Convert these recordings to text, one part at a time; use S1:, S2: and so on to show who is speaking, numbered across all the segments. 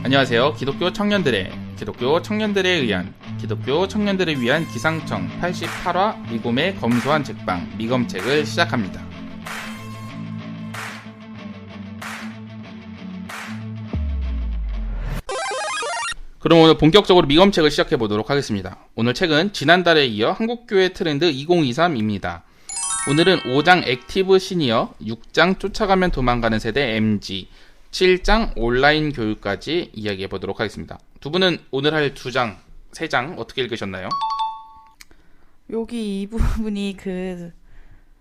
S1: 안녕하세요. 기독교 청년들에 위한 기상청 88화 미곰의 검소한 책방 미검책을 시작합니다. 그럼 오늘 본격적으로 미검책을 시작해 보도록 하겠습니다. 오늘 책은 지난달에 이어 한국교회 트렌드 2023입니다. 오늘은 5장 액티브 시니어, 6장 쫓아가면 도망가는 세대 MG, 7장 온라인 교육까지 이야기해 보도록 하겠습니다. 두 분은 오늘 할 2장, 3장 어떻게 읽으셨나요?
S2: 여기 이 부분이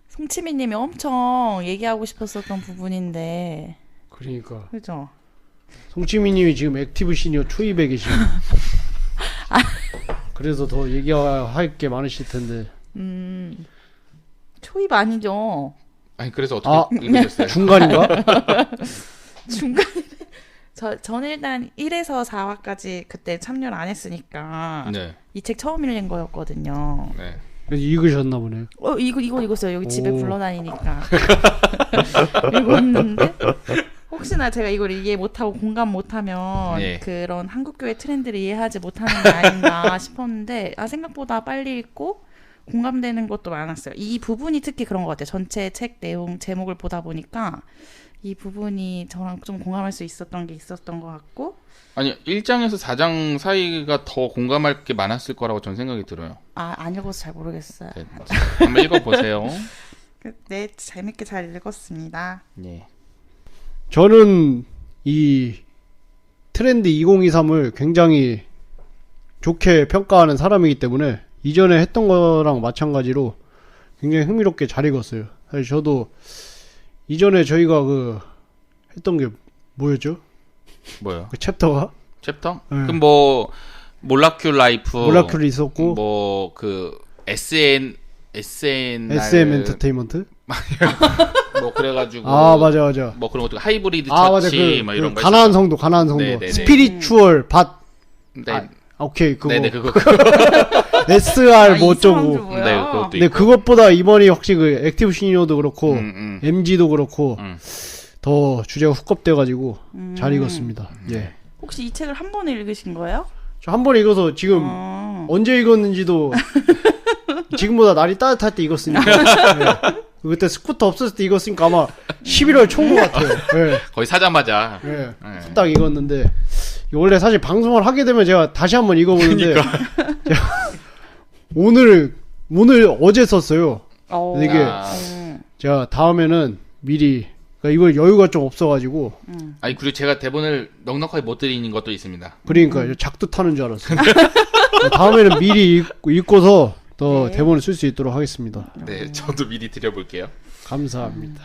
S2: 송치미님이 엄청 얘기하고 싶었었던 부분인데.
S3: 그러니까.
S2: 그죠?
S3: 송치미님이 지금 액티브 시니어 초입에 계시고. 그래서 더 얘기할 게 많으실 텐데.
S2: 초입 아니죠?
S1: 아니 그래서 어떻게 읽으셨어요?
S3: 중간인가?
S2: 중간에 저는 일단 1에서 4화까지 그때 참여를 안 했으니까
S1: 네.
S2: 이 책 처음 읽는 거였거든요.
S1: 네.
S3: 그래서 읽으셨나 보네.
S2: 이거 읽었어요. 여기 집에 굴러다니니까 읽었는데 혹시나 제가 이걸 이해 못하고 공감 못하면
S1: 네.
S2: 그런 한국교회 트렌드를 이해하지 못하는 게 아닌가 싶었는데 생각보다 빨리 읽고 공감되는 것도 많았어요. 이 부분이 특히 그런 것 같아요. 전체 책 내용 제목을 보다 보니까 이 부분이 저랑 좀 공감할 수 있었던 게 있었던 것 같고.
S1: 아니 1장에서 4장 사이가 더 공감할 게 많았을 거라고 전 생각이 들어요.
S2: 안 읽어서 잘 모르겠어요.
S1: 네. 한번 읽어보세요.
S2: 네, 재밌게 잘 읽었습니다.
S1: 네.
S3: 저는 이 트렌드 2023을 굉장히 좋게 평가하는 사람이기 때문에 이전에 했던 거랑 마찬가지로 굉장히 흥미롭게 잘 읽었어요. 사실 저도 이전에 저희가 했던 게 뭐였죠?
S1: 뭐요?
S3: 그 챕터가?
S1: 챕터?
S3: 네.
S1: 그럼 몰라큘 라이프,
S3: 몰라큘 있었고,
S1: SM
S3: 엔터테인먼트?
S1: 그래가지고.
S3: 맞아.
S1: 그런 것도 하이브리드 처치, 이런 거.
S3: 가나안 성도.
S1: 네네네.
S3: 스피리추얼 밭.
S1: 네.
S3: 오케이, 그거.
S1: 네네, 그거.
S3: SR 뭐 어쩌고.
S1: 네, 그것도
S3: 근데
S1: 있고.
S3: 그것보다 이번이 확실히 액티브 시니어도 그렇고, MG도 그렇고, 더 주제가 훅업돼가지고 잘 읽었습니다. 예.
S2: 혹시 이 책을 한 번에 읽으신 거예요?
S3: 저 한 번 읽어서 지금 언제 읽었는지도 지금보다 날이 따뜻할 때 읽었으니까. 예. 그때 스쿠터 없었을 때 읽었으니까 아마 11월 초인 것 같아요. 예.
S1: 거의 사자마자.
S3: 예. 딱 읽었는데 원래 사실 방송을 하게 되면 제가 다시 한번 읽어보는데 제가 오늘 어제 썼어요. 이게 제가 다음에는 미리 이걸 여유가 좀 없어가지고.
S1: 아니 그리고 제가 대본을 넉넉하게 못 드리는 것도 있습니다.
S3: 그러니까 작두 타는 줄 알았어요. 다음에는 미리 읽고서 더 대본을 쓸 수 있도록 하겠습니다.
S1: 네, 저도 미리 드려볼게요.
S3: 감사합니다.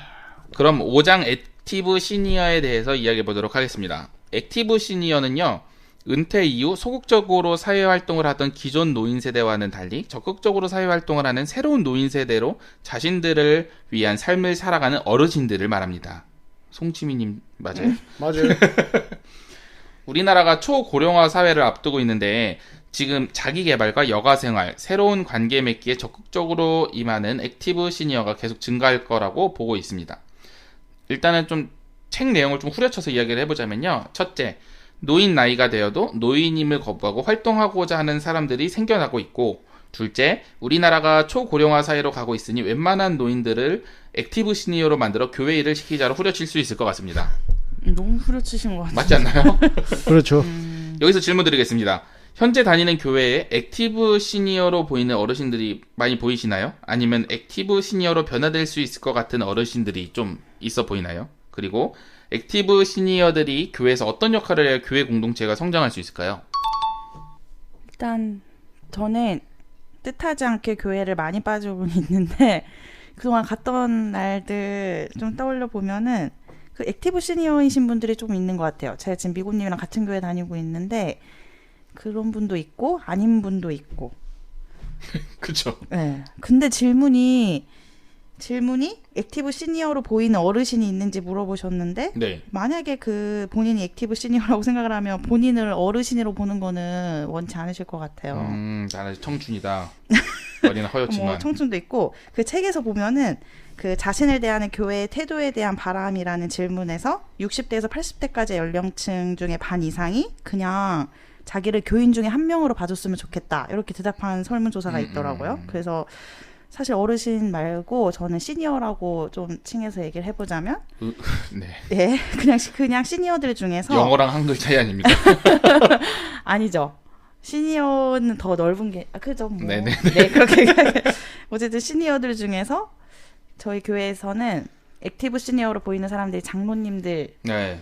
S1: 그럼 5장 액티브 시니어에 대해서 이야기해 보도록 하겠습니다. 액티브 시니어는요, 은퇴 이후 소극적으로 사회활동을 하던 기존 노인 세대와는 달리 적극적으로 사회활동을 하는 새로운 노인 세대로 자신들을 위한 삶을 살아가는 어르신들을 말합니다. 송치미님 맞아요?
S3: 맞아요.
S1: 우리나라가 초고령화 사회를 앞두고 있는데 지금 자기개발과 여가생활, 새로운 관계 맺기에 적극적으로 임하는 액티브 시니어가 계속 증가할 거라고 보고 있습니다. 일단은 좀 책 내용을 좀 후려쳐서 이야기를 해보자면요. 첫째, 노인 나이가 되어도 노인임을 거부하고 활동하고자 하는 사람들이 생겨나고 있고, 둘째, 우리나라가 초고령화 사회로 가고 있으니 웬만한 노인들을 액티브 시니어로 만들어 교회 일을 시키자로 후려칠 수 있을 것 같습니다.
S2: 너무 후려치신 것 같아요.
S1: 맞지 않나요?
S3: 그렇죠.
S1: 여기서 질문 드리겠습니다. 현재 다니는 교회에 액티브 시니어로 보이는 어르신들이 많이 보이시나요? 아니면 액티브 시니어로 변화될 수 있을 것 같은 어르신들이 좀 있어 보이나요? 그리고 액티브 시니어들이 교회에서 어떤 역할을 해야 교회 공동체가 성장할 수 있을까요?
S2: 일단 저는 뜻하지 않게 교회를 많이 빠지고 있는데 그동안 갔던 날들 좀 떠올려 보면은 그 액티브 시니어이신 분들이 좀 있는 것 같아요. 제가 지금 미국님이랑 같은 교회 다니고 있는데 그런 분도 있고 아닌 분도 있고.
S1: 그쵸.
S2: 네. 근데 질문이 액티브 시니어로 보이는 어르신이 있는지 물어보셨는데
S1: 네.
S2: 만약에 본인이 액티브 시니어라고 생각을 하면 본인을 어르신으로 보는 거는 원치 않으실 것 같아요.
S1: 나는 청춘이다. 어린 허여지만.
S2: 청춘도 있고 그 책에서 보면은 그 자신을 대하는 교회의 태도에 대한 바람이라는 질문에서 60대에서 80대까지 연령층 중에 반 이상이 그냥 자기를 교인 중에 한 명으로 봐줬으면 좋겠다 이렇게 대답한 설문조사가 있더라고요. 그래서 사실 어르신 말고 저는 시니어라고 좀 칭해서 얘기를 해보자면
S1: 네.
S2: 네, 그냥 시니어들 중에서
S1: 영어랑 한글 차이 아닙니까?
S2: 아니죠. 시니어는 더 넓은 게 그죠? 뭐.
S1: 네네.
S2: 네, 그렇게 어쨌든 시니어들 중에서 저희 교회에서는 액티브 시니어로 보이는 사람들이 장로님들이
S1: 네.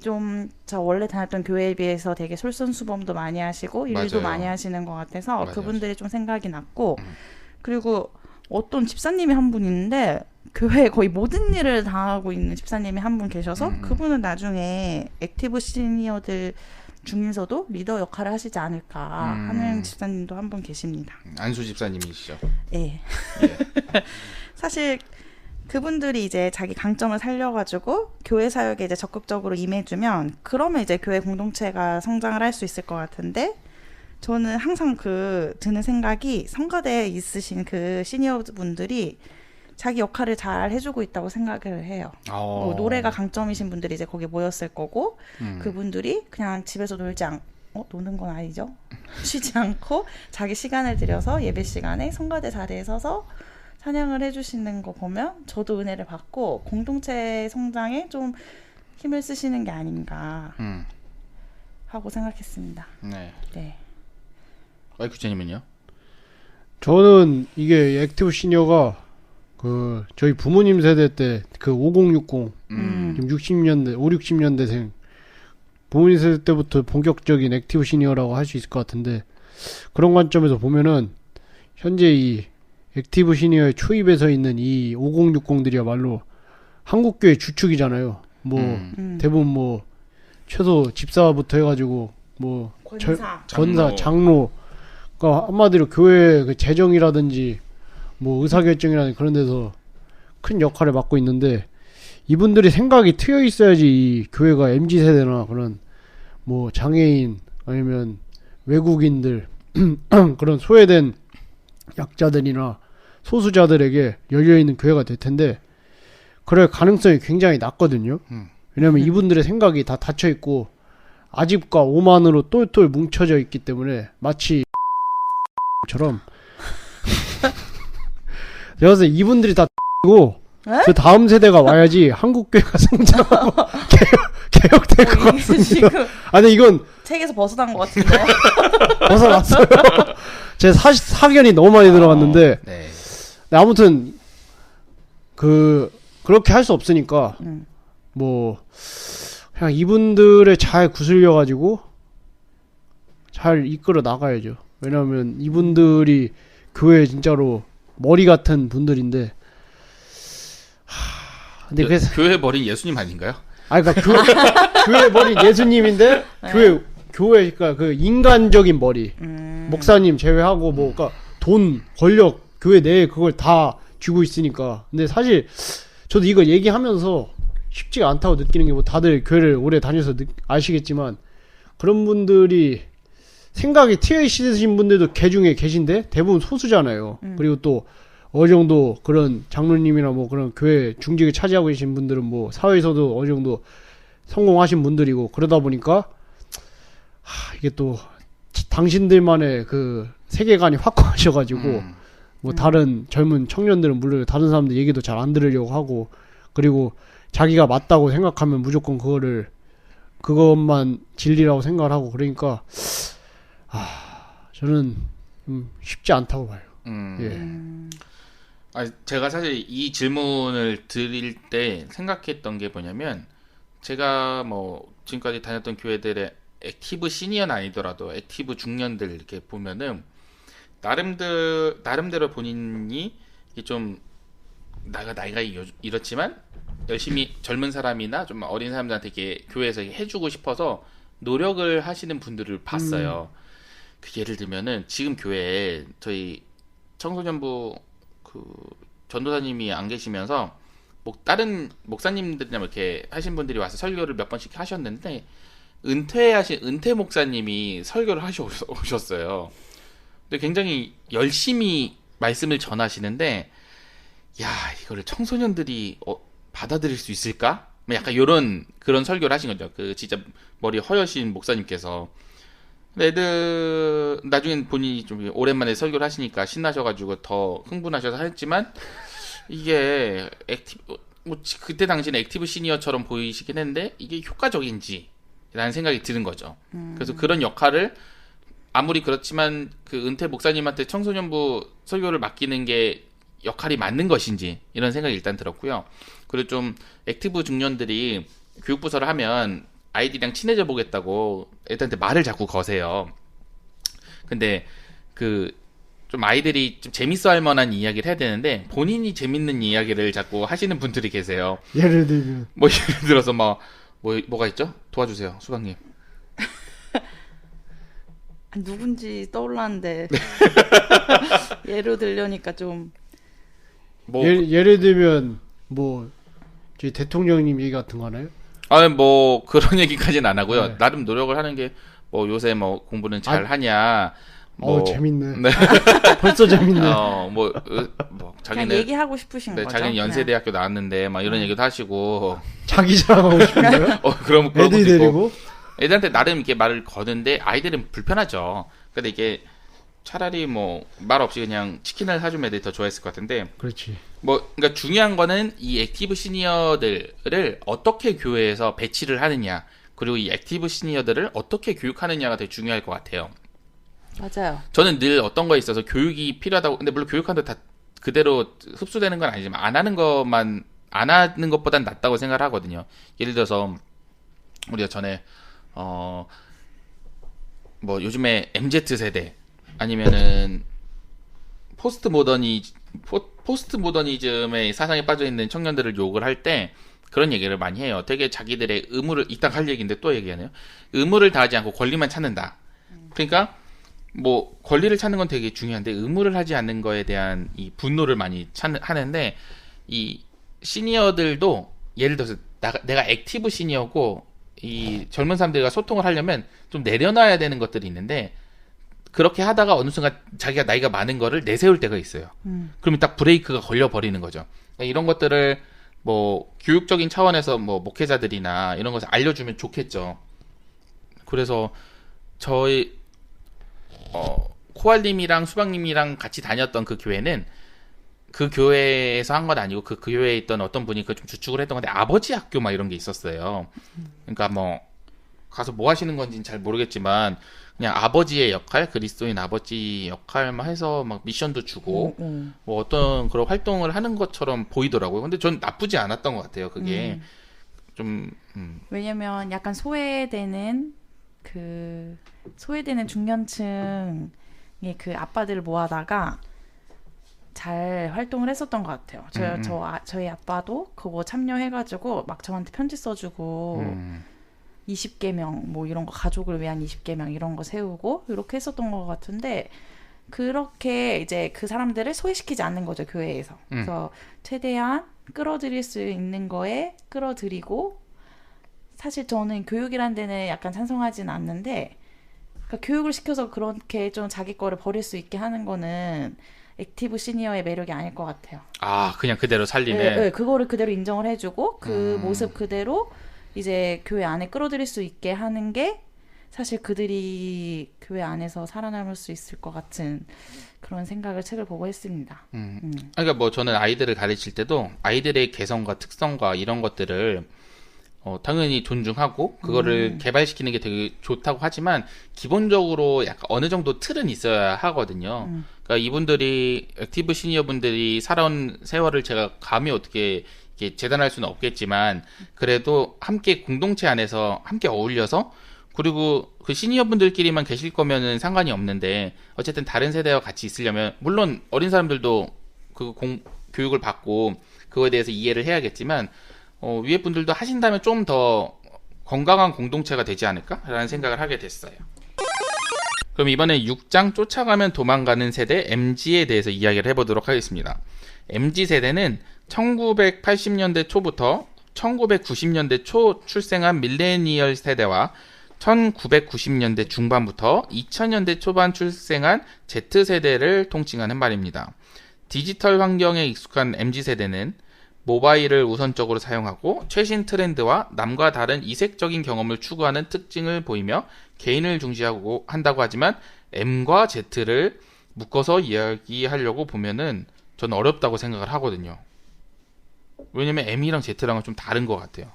S2: 좀 저 원래 다녔던 교회에 비해서 되게 솔선수범도 많이 하시고 일도
S1: 맞아요.
S2: 많이 하시는 것 같아서
S1: 맞아요.
S2: 그분들이 좀 생각이 났고 그리고 어떤 집사님이 한 분 있는데 교회에 거의 모든 일을 다 하고 있는 집사님이 한 분 계셔서 그분은 나중에 액티브 시니어들 중에서도 리더 역할을 하시지 않을까 하는 집사님도 한 분 계십니다.
S1: 안수 집사님이시죠?
S2: 네.
S1: 예.
S2: 사실 그분들이 이제 자기 강점을 살려가지고 교회 사역에 이제 적극적으로 임해주면 그러면 이제 교회 공동체가 성장을 할 수 있을 것 같은데 저는 항상 드는 생각이 성가대에 있으신 그 시니어 분들이 자기 역할을 잘 해주고 있다고 생각을 해요. 뭐 노래가 강점이신 분들이 이제 거기 모였을 거고 그분들이 그냥 집에서 노는 건 아니죠. 쉬지 않고 자기 시간을 들여서 예배 시간에 성가대 자리에 서서 찬양을 해주시는 거 보면 저도 은혜를 받고 공동체 성장에 좀 힘을 쓰시는 게 아닌가 하고 생각했습니다.
S1: 네.
S2: 네.
S1: 와이쿠제님은요?
S3: 저는 이게 액티브 시니어가 그 저희 부모님 세대 때 그 5060 지금 60년대 5, 60년대생 부모님 세대 때부터 본격적인 액티브 시니어라고 할 수 있을 것 같은데 그런 관점에서 보면은 현재 이 액티브 시니어의 초입에 서 있는 이 5060들이야말로 한국교회 주축이잖아요. 뭐 대부분 뭐 최소 집사부터 해가지고 뭐 권사, 장로, 그러니까 한마디로 교회 그 재정이라든지 뭐 의사결정이라든지 그런 데서 큰 역할을 맡고 있는데 이분들이 생각이 트여 있어야지 이 교회가 MZ세대나 그런 뭐 장애인 아니면 외국인들 그런 소외된 약자들이나 소수자들에게 열려있는 교회가 될 텐데 그럴 가능성이 굉장히 낮거든요. 왜냐면 이분들의 생각이 다 닫혀있고 아집과 오만으로 똘똘 뭉쳐져 있기 때문에 마치 처럼 제가 봤을 때 이분들이 다 고 그 다음 세대가 와야지 한국교회가 성장하고 개혁될 것 같습니다. 아니 이건
S2: 책에서 벗어난 것 같은데.
S3: 벗어났어요. 제 사견이 너무 많이 들어갔는데
S1: 네.
S3: 아무튼 그렇게 할 수 없으니까 뭐 그냥 이분들을 잘 구슬려 가지고 잘 이끌어 나가야죠. 왜냐하면 이분들이 교회 진짜로 머리 같은 분들인데 근데 그래서
S1: 교회 버린 예수님 아닌가요?
S3: 그러니까 교회 머리 예수님인데
S2: 네.
S3: 교회 그러니까 그 인간적인 머리 목사님 제외하고 뭐 그러니까 돈 권력 교회 내에 그걸 다 쥐고 있으니까 근데 사실 저도 이거 얘기하면서 쉽지가 않다고 느끼는 게 뭐 다들 교회를 오래 다녀서 아시겠지만 그런 분들이 생각이 트여 있으신 분들도 개 중에 계신데 대부분 소수잖아요. 그리고 또 어느 정도 그런 장로님이나 뭐 그런 교회 중직을 차지하고 계신 분들은 뭐 사회에서도 어느 정도 성공하신 분들이고 그러다 보니까 이게 또 당신들만의 그 세계관이 확고하셔가지고 뭐 다른 젊은 청년들은 물론 다른 사람들 얘기도 잘 안 들으려고 하고 그리고 자기가 맞다고 생각하면 무조건 그것만 진리라고 생각을 하고 그러니까 저는 쉽지 않다고 봐요. 예.
S1: 제가 사실 이 질문을 드릴 때 생각했던 게 뭐냐면 제가 뭐 지금까지 다녔던 교회들의 액티브 시니어는 아니더라도 액티브 중년들 이렇게 보면은 나름대로 본인이 좀 나이가 이렇지만 열심히 젊은 사람이나 좀 어린 사람들한테 이렇게 교회에서 해주고 싶어서 노력을 하시는 분들을 봤어요. 그 예를 들면은 지금 교회에 저희 청소년부 그 전도사님이 안 계시면서 다른 목사님들이나 뭐 이렇게 하신 분들이 와서 설교를 몇 번씩 하셨는데 은퇴 목사님이 설교를 오셨어요. 근데 굉장히 열심히 말씀을 전하시는데 야, 이거를 청소년들이 받아들일 수 있을까? 뭐 약간 요런 그런 설교를 하신 거죠. 그 진짜 머리 허여신 목사님께서. 근데 애들 나중엔 본인이 좀 오랜만에 설교를 하시니까 신나셔가지고 더 흥분하셔서 했지만 이게 액티브 뭐 그때 당시는 액티브 시니어처럼 보이시긴 했는데 이게 효과적인지 라는 생각이 드는 거죠. 그래서 그런 역할을 아무리 그렇지만 그 은퇴 목사님한테 청소년부 설교를 맡기는 게 역할이 맞는 것인지 이런 생각이 일단 들었고요. 그리고 좀 액티브 중년들이 교육부서를 하면 아이들이랑 친해져 보겠다고 애들한테 말을 자꾸 거세요. 근데 그 좀 아이들이 좀 재밌어 할 만한 이야기를 해야 되는데 본인이 재밌는 이야기를 자꾸 하시는 분들이 계세요.
S3: 예를 들면
S1: 뭐 예를 들어서 뭐가 있죠? 도와주세요, 수강님.
S2: 누군지 떠올랐는데 예로 들려니까 좀
S1: 뭐
S3: 예를 들면 뭐 저희 대통령님 얘기 같은 거 하나요?
S1: 뭐 그런 얘기까지는 안 하고요.
S3: 네.
S1: 나름 노력을 하는 게 뭐 요새 뭐 공부는 잘 하냐.
S3: 재밌네.
S1: 네.
S3: 벌써 재밌네.
S1: 뭐
S2: 그냥
S1: 자기는
S2: 얘기하고 싶으신 거죠.
S1: 자기는 연세대학교 나왔는데 막 이런 얘기도 하시고.
S3: 자기 자랑하고 싶은데요?
S1: 그런 것도
S3: 애들
S1: 있고.
S3: 데리고?
S1: 애들한테 나름 이렇게 말을 거는데 아이들은 불편하죠. 근데 이게 차라리 뭐 말 없이 그냥 치킨을 사주면 애들이 더 좋아했을 것 같은데.
S3: 그렇지.
S1: 그러니까 중요한 거는 이 액티브 시니어들을 어떻게 교회에서 배치를 하느냐, 그리고 이 액티브 시니어들을 어떻게 교육하느냐가 되게 중요할 것 같아요.
S2: 맞아요.
S1: 저는 늘 어떤 거에 있어서 교육이 필요하다고, 근데 물론 교육하는데 다 그대로 흡수되는 건 아니지만 안 하는 것보단 낫다고 생각을 하거든요. 예를 들어서 우리가 전에 뭐 요즘에 MZ 세대 아니면은 포스트 모더니즘의 사상에 빠져 있는 청년들을 욕을 할 때 그런 얘기를 많이 해요. 되게 자기들의 의무를 이따 할 얘기인데 또 얘기하네요. 의무를 다하지 않고 권리만 찾는다. 그러니까 뭐 권리를 찾는 건 되게 중요한데 의무를 하지 않는 거에 대한 이 분노를 많이 하는데 이 시니어들도 예를 들어서 내가 액티브 시니어고 이 젊은 사람들과 소통을 하려면 좀 내려놔야 되는 것들이 있는데 그렇게 하다가 어느 순간 자기가 나이가 많은 거를 내세울 때가 있어요. 그러면 딱 브레이크가 걸려버리는 거죠. 그러니까 이런 것들을 뭐 교육적인 차원에서 뭐 목회자들이나 이런 것을 알려주면 좋겠죠. 그래서 저희 코알님이랑 수박님이랑 같이 다녔던 그 교회는 그 교회에서 한 건 아니고 그 교회에 있던 어떤 분이 그 좀 주축을 했던 건데 아버지 학교 막 이런 게 있었어요. 그러니까 뭐 가서 뭐 하시는 건지는 잘 모르겠지만 그냥 아버지의 역할, 그리스도인 아버지 역할만 해서 막 미션도 주고 뭐 어떤 그런 활동을 하는 것처럼 보이더라고요. 근데 전 나쁘지 않았던 것 같아요. 그게
S2: 왜냐면 약간 소외되는 중년층의 그 아빠들을 모아다가 잘 활동을 했었던 것 같아요. 저희 아빠도 그거 참여해가지고 막 저한테 편지 써주고 20계명 뭐 이런 거 가족을 위한 20계명 이런 거 세우고 이렇게 했었던 것 같은데 그렇게 이제 그 사람들을 소외시키지 않는 거죠, 교회에서. 그래서 최대한 끌어들일 수 있는 거에 끌어들이고 사실 저는 교육이란 데는 약간 찬성하진 않는데 그러니까 교육을 시켜서 그렇게 좀 자기 거를 버릴 수 있게 하는 거는 액티브 시니어의 매력이 아닐 것 같아요.
S1: 그냥 그대로 살리네.
S2: 네, 그거를 그대로 인정을 해주고 그 모습 그대로 이제 교회 안에 끌어들일 수 있게 하는 게 사실 그들이 교회 안에서 살아남을 수 있을 것 같은 그런 생각을 책을 보고 했습니다.
S1: 그러니까 뭐 저는 아이들을 가르칠 때도 아이들의 개성과 특성과 이런 것들을 당연히 존중하고 그거를 개발시키는 게 되게 좋다고 하지만 기본적으로 약간 어느 정도 틀은 있어야 하거든요. 그러니까 이분들이 액티브 시니어 분들이 살아온 세월을 제가 감히 어떻게 이렇게 재단할 수는 없겠지만 그래도 함께 공동체 안에서 함께 어울려서 그리고 그 시니어 분들끼리만 계실 거면은 상관이 없는데 어쨌든 다른 세대와 같이 있으려면 물론 어린 사람들도 그 교육을 받고 그거에 대해서 이해를 해야겠지만 위에 분들도 하신다면 좀 더 건강한 공동체가 되지 않을까라는 생각을 하게 됐어요. 그럼 이번에 6장 쫓아가면 도망가는 세대 MZ에 대해서 이야기를 해보도록 하겠습니다. MZ 세대는 1980년대 초부터 1990년대 초 출생한 밀레니얼 세대와 1990년대 중반부터 2000년대 초반 출생한 Z세대를 통칭하는 말입니다. 디지털 환경에 익숙한 MZ세대는 모바일을 우선적으로 사용하고 최신 트렌드와 남과 다른 이색적인 경험을 추구하는 특징을 보이며 개인을 중시하고 한다고 하지만 M과 Z를 묶어서 이야기하려고 보면은 저는 어렵다고 생각을 하거든요. 왜냐면 M이랑 Z랑은 좀 다른 것 같아요.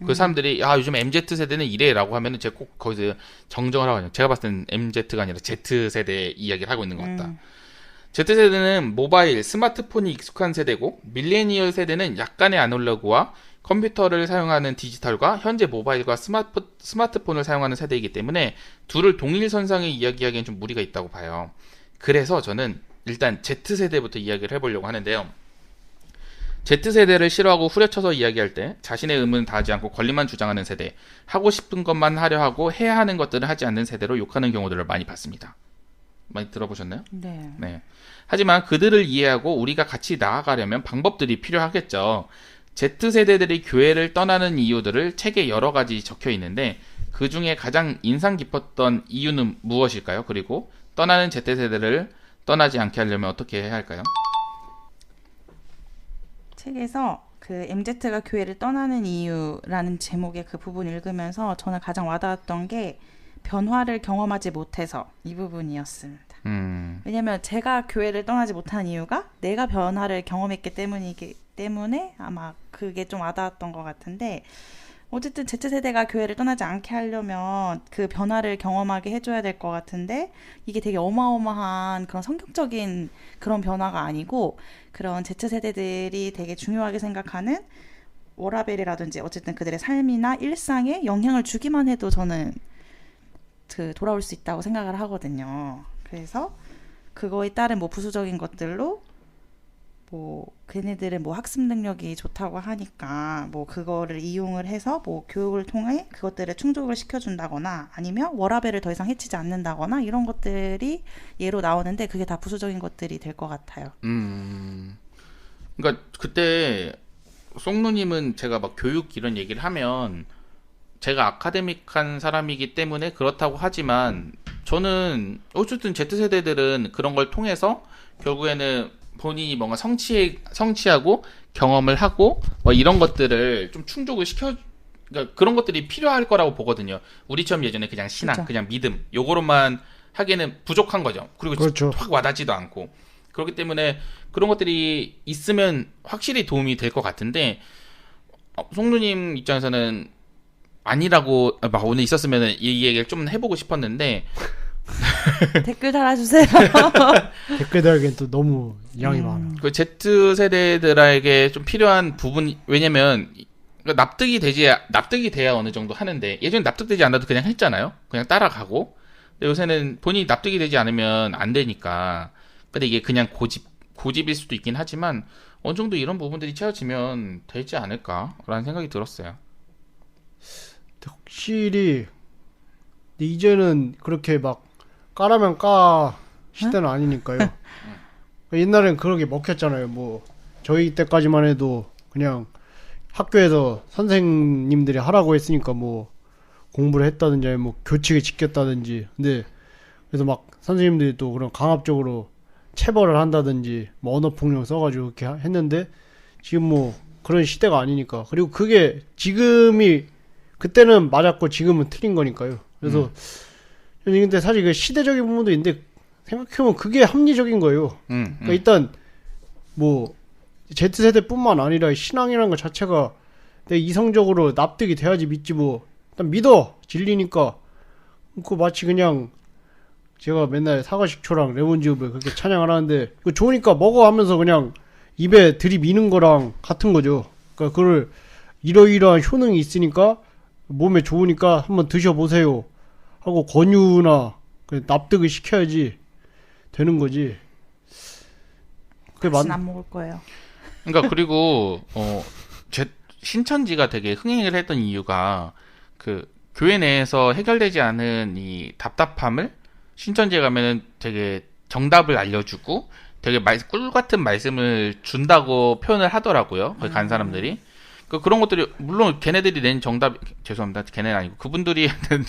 S1: 그 사람들이 요즘 MZ세대는 이래라고 하면은 제가 꼭 거기서 정정을 하거든요. 제가 봤을 때는 MZ가 아니라 Z세대 이야기를 하고 있는 것 같다. Z세대는 모바일, 스마트폰이 익숙한 세대고 밀레니얼 세대는 약간의 아날로그와 컴퓨터를 사용하는 디지털과 현재 모바일과 스마트폰을 사용하는 세대이기 때문에 둘을 동일선상에 이야기하기엔 좀 무리가 있다고 봐요. 그래서 저는 일단 Z세대부터 이야기를 해보려고 하는데요. Z세대를 싫어하고 후려쳐서 이야기할 때 자신의 의무는 다하지 않고 권리만 주장하는 세대, 하고 싶은 것만 하려 하고 해야 하는 것들을 하지 않는 세대로 욕하는 경우들을 많이 봤습니다. 많이 들어보셨나요?
S2: 네.
S1: 하지만 그들을 이해하고 우리가 같이 나아가려면 방법들이 필요하겠죠. Z세대들이 교회를 떠나는 이유들을 책에 여러 가지 적혀 있는데 그 중에 가장 인상 깊었던 이유는 무엇일까요? 그리고 떠나는 Z세대를 떠나지 않게 하려면 어떻게 해야 할까요?
S2: 책에서 그 MZ가 교회를 떠나는 이유라는 제목의 그 부분 읽으면서 저는 가장 와닿았던 게 변화를 경험하지 못해서 이 부분이었습니다. 왜냐면 제가 교회를 떠나지 못한 이유가 내가 변화를 경험했기 때문이기 때문에 아마 그게 좀 와닿았던 것 같은데 어쨌든 Z세대가 교회를 떠나지 않게 하려면 그 변화를 경험하게 해줘야 될 것 같은데 이게 되게 어마어마한 그런 성격적인 그런 변화가 아니고 그런 Z세대들이 되게 중요하게 생각하는 워라밸이라든지 어쨌든 그들의 삶이나 일상에 영향을 주기만 해도 저는 돌아올 수 있다고 생각을 하거든요. 그래서 그거에 따른 뭐 부수적인 것들로 뭐 걔네들은 뭐 학습 능력이 좋다고 하니까 뭐 그거를 이용을 해서 뭐 교육을 통해 그것들을 충족을 시켜준다거나 아니면 워라밸을 더 이상 해치지 않는다거나 이런 것들이 예로 나오는데 그게 다 부수적인 것들이 될 것 같아요.
S1: 그러니까 그때 송누님은 제가 막 교육 이런 얘기를 하면 제가 아카데믹한 사람이기 때문에 그렇다고 하지만 저는 어쨌든 Z세대들은 그런 걸 통해서 결국에는 본인이 뭔가 성취하고 경험을 하고 뭐 이런 것들을 좀 충족을 그러니까 그런 것들이 필요할 거라고 보거든요. 우리처럼 예전에 그냥 신앙,
S2: 그렇죠.
S1: 그냥 믿음 요거로만 하기에는 부족한 거죠. 그리고
S3: 그렇죠.
S1: 확 와닿지도 않고 그렇기 때문에 그런 것들이 있으면 확실히 도움이 될 것 같은데 송누님 입장에서는 아니라고 막 오늘 있었으면 이 얘기를 좀 해보고 싶었는데
S2: 댓글 달아주세요.
S3: 댓글 달기엔 또 너무 양이 많아.
S1: 그 Z세대들에게 좀 필요한 부분 왜냐면 납득이 돼야 어느 정도 하는데 예전에 납득되지 않아도 그냥 했잖아요. 그냥 따라가고. 근데 요새는 본인이 납득이 되지 않으면 안 되니까. 근데 이게 그냥 고집일 수도 있긴 하지만 어느 정도 이런 부분들이 채워지면 되지 않을까라는 생각이 들었어요.
S3: 확실히 근데 이제는 그렇게 막 까라면 까 시대는 아니니까요. 옛날엔 그렇게 먹혔잖아요. 뭐 저희 때까지만 해도 그냥 학교에서 선생님들이 하라고 했으니까 뭐 공부를 했다든지 아니면 뭐 교칙을 지켰다든지. 근데 그래서 막 선생님들이 또 그런 강압적으로 체벌을 한다든지 뭐 언어폭력 써가지고 그렇게 했는데 지금 뭐 그런 시대가 아니니까. 그리고 그게 지금이 그때는 맞았고 지금은 틀린 거니까요. 그래서 근데 사실 그 시대적인 부분도 있는데 생각해보면 그게 합리적인 거예요. 그러니까 일단 뭐 Z세대뿐만 아니라 신앙이라는 것 자체가 내 이성적으로 납득이 돼야지 믿지 뭐 일단 믿어 진리니까 그 마치 그냥 제가 맨날 사과식초랑 레몬즙을 그렇게 찬양을 하는데 그 좋으니까 먹어 하면서 그냥 입에 들이미는 거랑 같은 거죠. 그러니까 그걸 이러이러한 효능이 있으니까 몸에 좋으니까 한번 드셔보세요 하고 권유나 납득을 시켜야지 되는 거지.
S2: 다시는 안 먹을 거예요.
S1: 그러니까 그리고 신천지가 되게 흥행을 했던 이유가 그 교회 내에서 해결되지 않은 이 답답함을 신천지에 가면은 되게 정답을 알려주고 되게 꿀 같은 말씀을 준다고 표현을 하더라고요. 거기 간 사람들이. 그런 것들이 물론 걔네들이 낸 정답 죄송합니다. 걔네는 아니고 그분들이 낸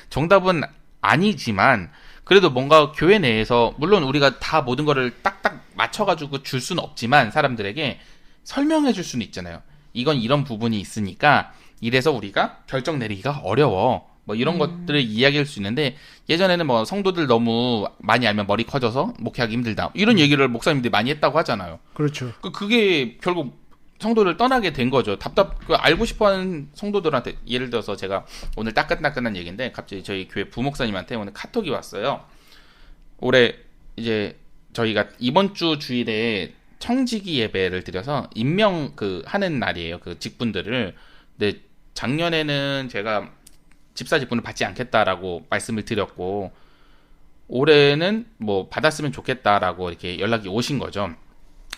S1: 정답은 아니지만 그래도 뭔가 교회 내에서 물론 우리가 다 모든 거를 딱딱 맞춰가지고 줄 수는 없지만 사람들에게 설명해 줄 수는 있잖아요. 이건 이런 부분이 있으니까 이래서 우리가 결정 내리기가 어려워. 뭐 이런 것들을 이야기할 수 있는데 예전에는 뭐 성도들 너무 많이 알면 머리 커져서 목회하기 힘들다. 이런 얘기를 목사님들이 많이 했다고 하잖아요.
S3: 그렇죠.
S1: 그게 결국 성도를 떠나게 된 거죠. 알고 싶어하는 성도들한테 예를 들어서 제가 오늘 따끈따끈한 얘기인데 갑자기 저희 교회 부목사님한테 오늘 카톡이 왔어요. 올해 이제 저희가 이번 주 주일에 청지기 예배를 드려서 임명 하는 날이에요. 그 직분들을. 근데 작년에는 제가 집사 직분을 받지 않겠다라고 말씀을 드렸고 올해는 뭐 받았으면 좋겠다라고 이렇게 연락이 오신 거죠.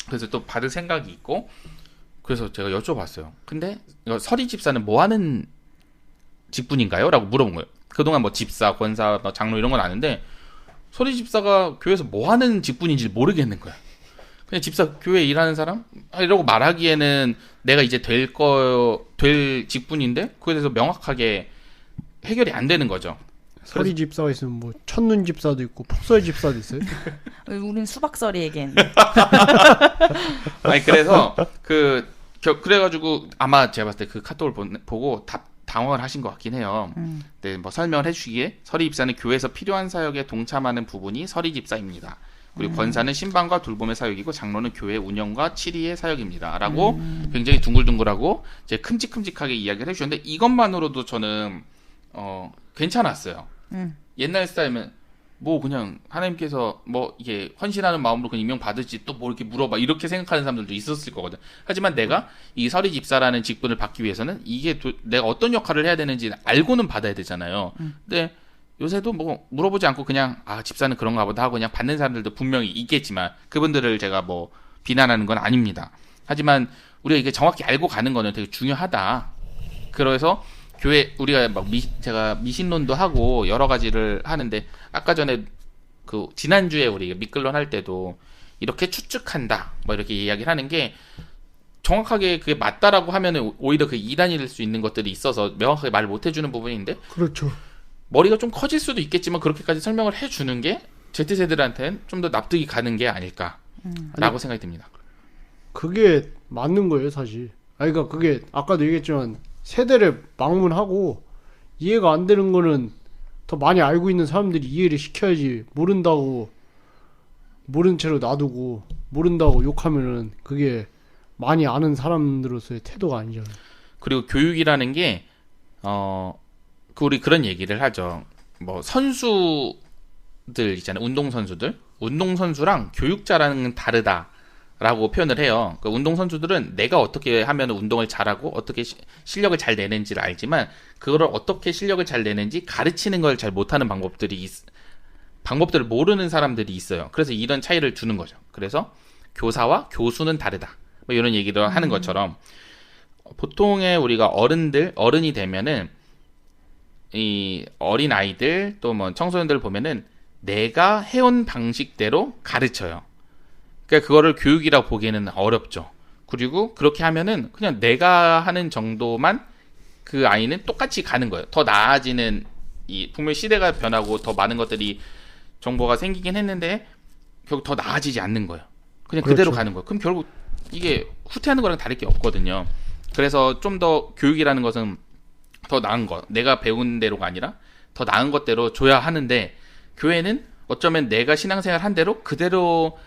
S1: 그래서 또 받을 생각이 있고 그래서 제가 여쭤봤어요. 근데 서리 집사는 뭐 하는 직분인가요? 라고 물어본 거예요. 그동안 뭐 집사, 권사, 뭐 장로 이런 건 아는데 서리 집사가 교회에서 뭐 하는 직분인지 모르겠는 거야. 그냥 집사 교회에 일하는 사람? 이러고 말하기에는 내가 이제 될 직분인데 그에 대해서 명확하게 해결이 안 되는 거죠.
S3: 서리 집사가 있으면 뭐 첫눈 집사도 있고 폭설 집사도 있어요.
S2: 우린 수박서리 얘기했는데.
S1: 아니 그래서 그래가지고 아마 제가 봤을 때 그 카톡을 보고 당황을 하신 것 같긴 해요. 네, 뭐 설명을 해주기에 서리 집사는 교회에서 필요한 사역에 동참하는 부분이 서리 집사입니다. 그리고 권사는 신방과 돌봄의 사역이고 장로는 교회 운영과 치리의 사역입니다. 라고 굉장히 둥글둥글하고 이제 큼직큼직하게 이야기를 해주셨는데 이것만으로도 저는 괜찮았어요. 옛날 스타일이면 뭐 그냥 하나님께서 뭐 이게 헌신하는 마음으로 그냥 임명 받을지 또 뭐 이렇게 물어봐 이렇게 생각하는 사람들도 있었을 거거든. 하지만 내가 이 서리 집사라는 직분을 받기 위해서는 이게 내가 어떤 역할을 해야 되는지 알고는 받아야 되잖아요. 근데 요새도 뭐 물어보지 않고 그냥 집사는 그런가 보다 하고 그냥 받는 사람들도 분명히 있겠지만 그분들을 제가 뭐 비난하는 건 아닙니다. 하지만 우리가 이게 정확히 알고 가는 거는 되게 중요하다. 그래서 교회 우리가 막 제가 미신론도 하고 여러 가지를 하는데 아까 전에 지난주에 우리 미끌론 할 때도 이렇게 추측한다 뭐 이렇게 이야기를 하는 게 정확하게 그게 맞다라고 하면은 오히려 그 이단일 수 있는 것들이 있어서 명확하게 말을 못 해주는 부분인데
S3: 그렇죠.
S1: 머리가 좀 커질 수도 있겠지만 그렇게까지 설명을 해주는 게 Z세대들한테는 좀 더 납득이 가는 게 아닐까라고 생각이 듭니다.
S3: 그게 맞는 거예요 사실. 그러니까 그게 아까도 얘기했지만 세대를 막론하고 이해가 안 되는 거는 더 많이 알고 있는 사람들이 이해를 시켜야지. 모른다고 모른 채로 놔두고 모른다고 욕하면은 그게 많이 아는 사람들로서의 태도가 아니잖아요.
S1: 그리고 교육이라는 게 우리 그런 얘기를 하죠. 뭐 선수들 있잖아요. 운동선수랑 교육자라는 건 다르다라고 표현을 해요. 그러니까 운동선수들은 내가 어떻게 하면 운동을 잘하고 어떻게 실력을 잘 내는지를 알지만 그거를 어떻게 실력을 잘 내는지 가르치는 걸 잘 못하는 방법들을 모르는 사람들이 있어요. 그래서 이런 차이를 두는 거죠. 그래서 교사와 교수는 다르다. 뭐 이런 얘기를 하는 것처럼 보통의 우리가 어른이 되면은 이 어린 아이들 또 뭐 청소년들 보면은 내가 해온 방식대로 가르쳐요. 그러니까 그거를 교육이라고 보기에는 어렵죠. 그리고 그렇게 하면은 그냥 내가 하는 정도만 그 아이는 똑같이 가는 거예요. 더 나아지는 분명히 시대가 변하고 더 많은 것들이 정보가 생기긴 했는데 결국 더 나아지지 않는 거예요. 그냥 그대로
S3: 그렇죠.
S1: 가는 거예요. 그럼 결국 이게 후퇴하는 거랑 다를 게 없거든요. 그래서 좀 더 교육이라는 것은 더 나은 거, 내가 배운 대로가 아니라 더 나은 것대로 줘야 하는데 교회는 어쩌면 내가 신앙생활 한 대로 그대로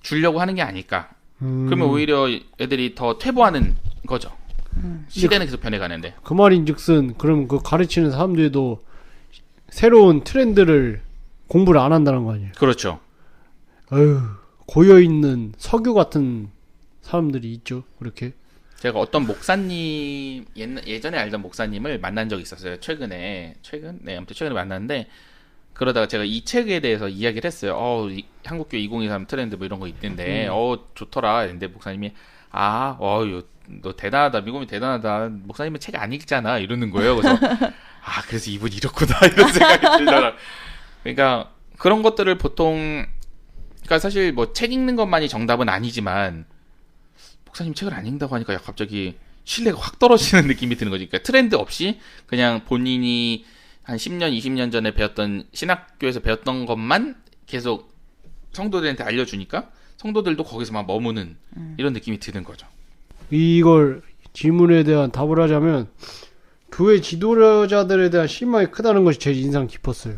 S1: 주려고 하는 게 아닐까. 그러면 오히려 애들이 더 퇴보하는 거죠. 시대는 계속 변해가는데.
S3: 그 말인즉슨 그럼 그 가르치는 사람들도 새로운 트렌드를 공부를 안 한다는 거 아니에요?
S1: 그렇죠.
S3: 고여있는 석유 같은 사람들이 있죠. 그렇게.
S1: 제가 어떤 목사님 예전에 알던 목사님을 만난 적이 있었어요. 아무튼 최근에 만났는데 그러다가 제가 이 책에 대해서 이야기를 했어요. 한국교회 2023 트렌드 뭐 이런 거 있던데 좋더라. 근데 목사님이 너 대단하다. 미국이 대단하다. 목사님은 책 안 읽잖아. 이러는 거예요. 그래서 그래서 이분이 이렇구나. 이런 생각이 들더라. 그러니까 그런 것들을 보통 그러니까 사실 뭐 책 읽는 것만이 정답은 아니지만 목사님 책을 안 읽는다고 하니까 갑자기 신뢰가 확 떨어지는 느낌이 드는 거지. 그러니까 트렌드 없이 그냥 본인이 한 10년, 20년 전에 배웠던 신학교에서 배웠던 것만 계속 성도들한테 알려주니까 성도들도 거기서만 머무는 이런 느낌이 드는 거죠.
S3: 이걸 질문에 대한 답을 하자면 교회 지도자들에 대한 실망이 크다는 것이 제일 인상 깊었어요.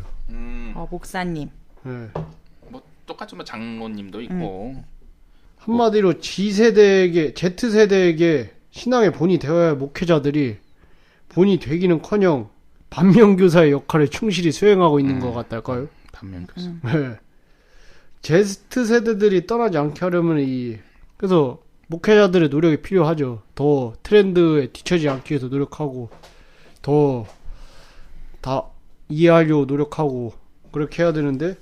S2: 목사님.
S3: 네.
S1: 뭐 똑같이 뭐 장로님도 있고
S3: 한마디로 G세대에게 Z세대에게 신앙의 본이 되어야 할 목회자들이 본이 되기는커녕 반면교사의 역할을 충실히 수행하고 있는 것 같달까요?
S1: 반면교사.
S3: 네. Z세대들이 떠나지 않게 하려면 그래서 목회자들의 노력이 필요하죠. 더 트렌드에 뒤처지지 않기 위해서 노력하고 더 다 이해하려고 노력하고 그렇게 해야 되는데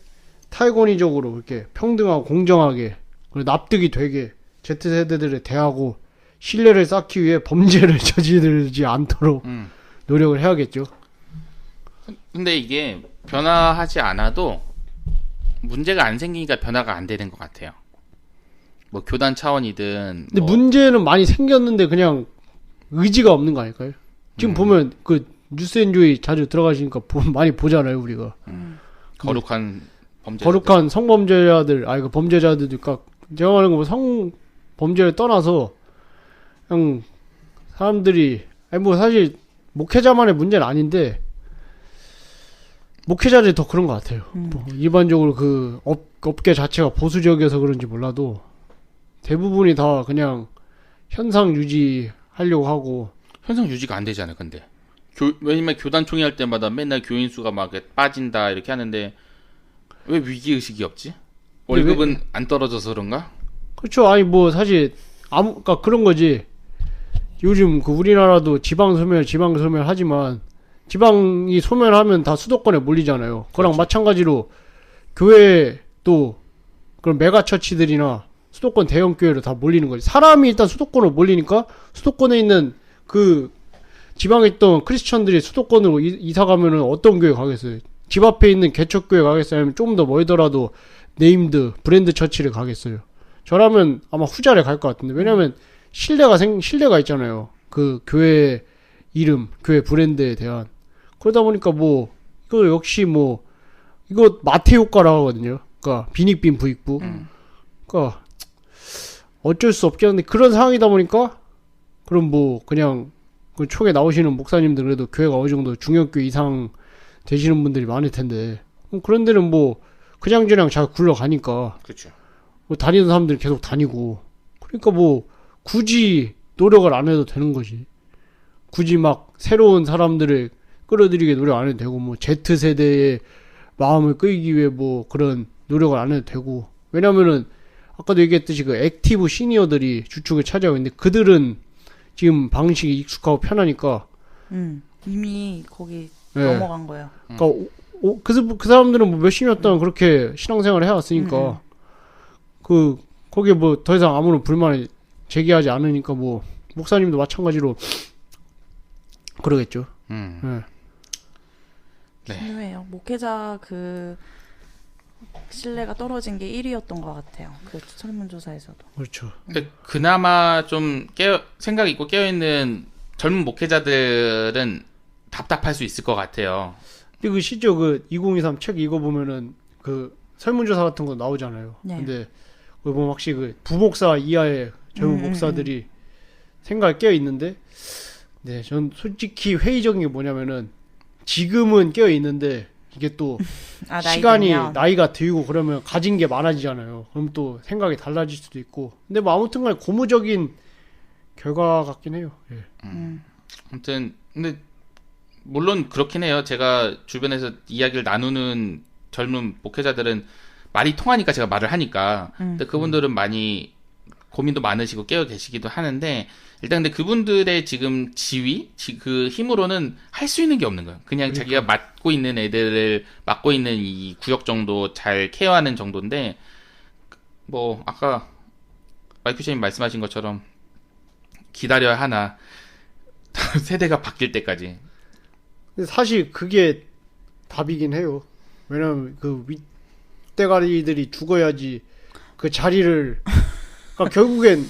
S3: 타이거니적으로 이렇게 평등하고 공정하게 그리고 납득이 되게 Z세대들을 대하고 신뢰를 쌓기 위해 범죄를 저지르지 않도록 노력을 해야겠죠.
S1: 근데 이게 변화하지 않아도 문제가 안 생기니까 변화가 안 되는 것 같아요. 뭐 교단 차원이든.
S3: 근데 문제는 많이 생겼는데 그냥 의지가 없는 거 아닐까요? 지금 보면 그 뉴스엔조이 자주 들어가시니까 많이 보잖아요 우리가.
S1: 거룩한 범죄.
S3: 거룩한 성범죄자들, 그 범죄자들도 제가 말하는 거 성범죄를 떠나서 그냥 사람들이 뭐 사실 목회자만의 문제는 아닌데 목회자들이 더 그런 것 같아요. 뭐 일반적으로 그 업계 자체가 보수적이어서 그런지 몰라도 대부분이 다 그냥 현상 유지하려고 하고.
S1: 현상 유지가 안 되잖아요. 근데 왜냐면 교단 총회할 때마다 맨날 교인 수가 막 빠진다 이렇게 하는데 왜 위기 의식이 없지? 월급은 안 떨어져서 그런가?
S3: 그렇죠. 아니 뭐 사실 그러니까 그런 거지. 요즘 그 우리나라도 지방 소멸 하지만 지방이 소멸하면 다 수도권에 몰리잖아요. 그랑
S1: 그렇죠.
S3: 마찬가지로 교회도 그런 메가처치들이나 수도권 대형 교회로 다 몰리는 거지. 사람이 일단 수도권으로 몰리니까 수도권에 있는 그 지방에 있던 크리스천들이 수도권으로 이사 가면은 어떤 교회 가겠어요? 집 앞에 있는 개척교회 가겠어요? 아니면 좀 더 멀더라도 네임드 브랜드 처치를 가겠어요? 저라면 아마 후자를 갈 것 같은데. 왜냐면 신뢰가 있잖아요. 그 교회 이름, 교회 브랜드에 대한. 그러다 보니까 뭐 이거 역시 뭐 이거 마태 효과라고 하거든요. 그러니까 빈익빈 부익부. 그러니까 어쩔 수 없긴 한데 그런 상황이다 보니까 그럼 뭐 그냥 그 촉에 나오시는 목사님들 그래도 교회가 어느 정도 중형교 이상 되시는 분들이 많을 텐데 그런 데는 뭐 그냥저냥 잘 굴러가니까.
S1: 그렇죠.
S3: 뭐 다니는 사람들이 계속 다니고 그러니까 뭐 굳이 노력을 안 해도 되는 거지. 굳이 막 새로운 사람들을 끌어들이게 노력 안 해도 되고 뭐 Z세대의 마음을 끌기 위해 뭐 그런 노력을 안 해도 되고. 왜냐면은 아까도 얘기했듯이 그 액티브 시니어들이 주축을 차지하고 있는데 그들은 지금 방식이 익숙하고 편하니까
S2: 이미 거기
S3: 네.
S2: 넘어간 거예요.
S3: 그러니까 그 사람들은 뭐 몇십 년 동안 그렇게 신앙생활을 해왔으니까 거기에 뭐 더 이상 아무런 불만을 제기하지 않으니까 뭐 목사님도 마찬가지로 그러겠죠. 네.
S2: 중요해요. 목회자 그 신뢰가 떨어진 게 1위였던 것 같아요. 그 설문조사에서도.
S3: 그렇죠.
S1: 근데 그나마 좀 생각 있고 깨어있는 젊은 목회자들은 답답할 수 있을 것 같아요.
S3: 근데 그 실제 그 2023 책 읽어보면은 그 설문조사 같은 거 나오잖아요.
S2: 네.
S3: 근데 거기 보면 확실히 그 부목사 이하의 젊은 목사들이 생각이 깨어 있는데, 네, 전 솔직히 회의적인 게 뭐냐면은 지금은 깨어 있는데 이게 또 시간이 나이가 들고 그러면 가진 게 많아지잖아요. 그럼 또 생각이 달라질 수도 있고. 근데 뭐 아무튼간에 고무적인 결과 같긴 해요. 예.
S1: 아무튼 근데 물론 그렇긴 해요. 제가 주변에서 이야기를 나누는 젊은 목회자들은 말이 통하니까 제가 말을 하니까. 근데 그분들은 많이 고민도 많으시고 깨어 계시기도 하는데 일단 근데 그분들의 지금 지위, 그 힘으로는 할 수 있는 게 없는 거예요. 그냥
S3: 그러니까.
S1: 자기가 맡고 있는 애들을 맡고 있는 이 구역 정도 잘 케어하는 정도인데 뭐 아까 마이크 셰님 말씀하신 것처럼 기다려야 하나 세대가 바뀔 때까지.
S3: 근데 사실 그게 답이긴 해요. 왜냐면 그 윗대가리들이 죽어야지 그 자리를 그러니까 결국엔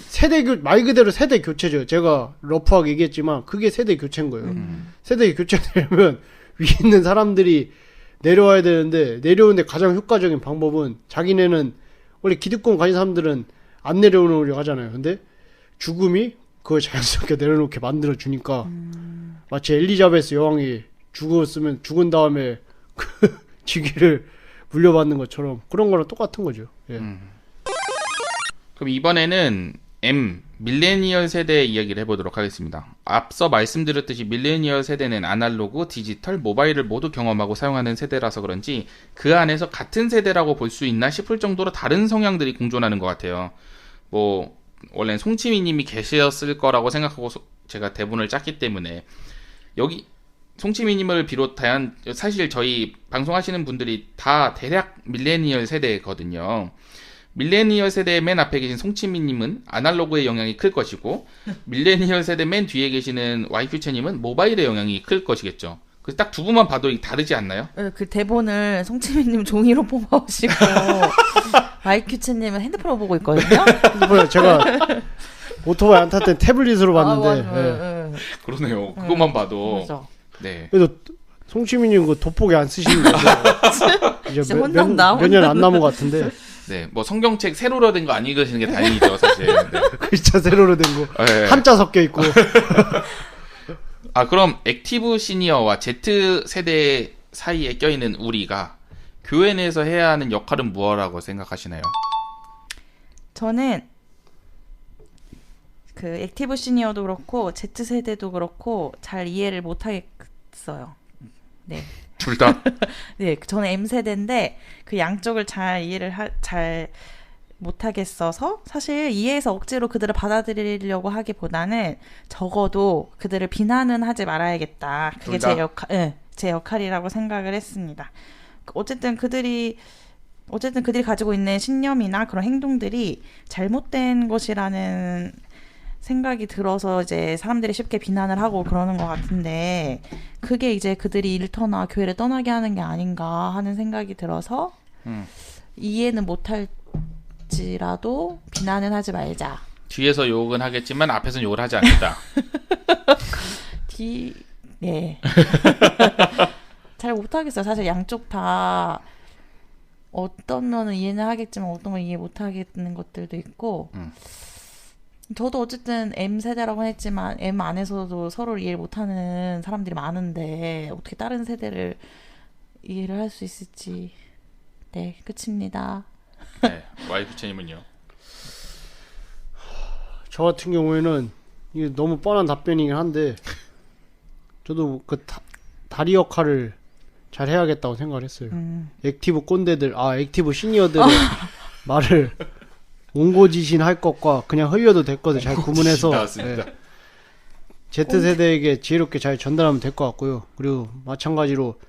S3: 말 그대로 세대 교체죠. 제가 러프하게 얘기했지만 그게 세대 교체인 거예요. 세대 교체되려면 위에 있는 사람들이 내려와야 되는데 내려오는데 가장 효과적인 방법은 자기네는 원래 기득권 가진 사람들은 안 내려놓으려고 하잖아요. 근데 죽음이 그걸 자연스럽게 내려놓게 만들어 주니까 마치 엘리자베스 여왕이 죽은 다음에 그 직위를 물려받는 것처럼 그런 거랑 똑같은 거죠. 예.
S1: 그럼 이번에는 밀레니얼 세대 이야기를 해보도록 하겠습니다. 앞서 말씀드렸듯이 밀레니얼 세대는 아날로그, 디지털, 모바일을 모두 경험하고 사용하는 세대라서 그런지 그 안에서 같은 세대라고 볼 수 있나 싶을 정도로 다른 성향들이 공존하는 것 같아요. 뭐 원래는 송치미님이 계셨을 거라고 생각하고 제가 대본을 짰기 때문에 여기 송치미님을 비롯한 사실 저희 방송하시는 분들이 다 대략 밀레니얼 세대거든요. 밀레니얼 세대 맨 앞에 계신 송치미님은 아날로그의 영향이 클 것이고 밀레니얼 세대 맨 뒤에 계시는 와이큐체님은 모바일의 영향이 클 것이겠죠. 그 딱 두 분만 봐도 다르지 않나요?
S2: 네, 그 대본을 송치미님 종이로 뽑아오시고 와이큐체님은 핸드폰으로 보고 있거든요.
S3: 제가 오토바이 안 탈 때 태블릿으로 봤는데.
S2: 맞아.
S3: 예.
S1: 그러네요. 그것만 봐도.
S2: 맞아.
S1: 네.
S3: 그래도 송치민님 그 돋보기 안 쓰시는 건데 이제 몇 년 안 남은 것 같은데.
S1: 네, 뭐 성경책 세로로 된 거 안 읽으시는 게 다행이죠, 사실. 네.
S3: 글자 세로로 된 거, 네. 한자 섞여 있고.
S1: 아, 그럼 액티브 시니어와 Z 세대 사이에 껴있는 우리가 교회 내에서 해야 하는 역할은 무엇이라고 생각하시나요?
S2: 저는 그 액티브 시니어도 그렇고 Z 세대도 그렇고 잘 이해를 못 하겠어요. 네.
S1: 둘 다?
S2: 네, 저는 M 세대인데 그 양쪽을 잘 이해를 잘 못하겠어서 사실 이해해서 억지로 그들을 받아들이려고 하기보다는 적어도 그들을 비난은 하지 말아야겠다. 그게 제 역할이라고 생각을 했습니다. 어쨌든 그들이 가지고 있는 신념이나 그런 행동들이 잘못된 것이라는 생각이 들어서 이제 사람들이 쉽게 비난을 하고 그러는 것 같은데 그게 이제 그들이 일터나 교회를 떠나게 하는 게 아닌가 하는 생각이 들어서 이해는 못할지라도 비난은 하지 말자.
S1: 뒤에서 욕은 하겠지만 앞에서는 욕을 하지 않겠다.
S2: 네. 잘 못하겠어요. 사실 양쪽 다 어떤 면은 이해는 하겠지만 어떤 건 이해 못하겠는 것들도 있고 저도 어쨌든 M세대라고 했지만 M 안에서도 서로를 이해를 못하는 사람들이 많은데 어떻게 다른 세대를 이해를 할 수 있을지. 네, 끝입니다.
S1: 네, 와이프체님은요?
S3: 저 같은 경우에는 이게 너무 뻔한 답변이긴 한데 저도 그 다리 역할을 잘 해야겠다고 생각을 했어요. 액티브 꼰대들, 액티브 시니어들의 말을 옹고지신할 것과 그냥 흘려도 될 것을 잘 구분해서 Z세대에게 지혜롭게 잘 전달하면 될 것 같고요. 그리고 마찬가지로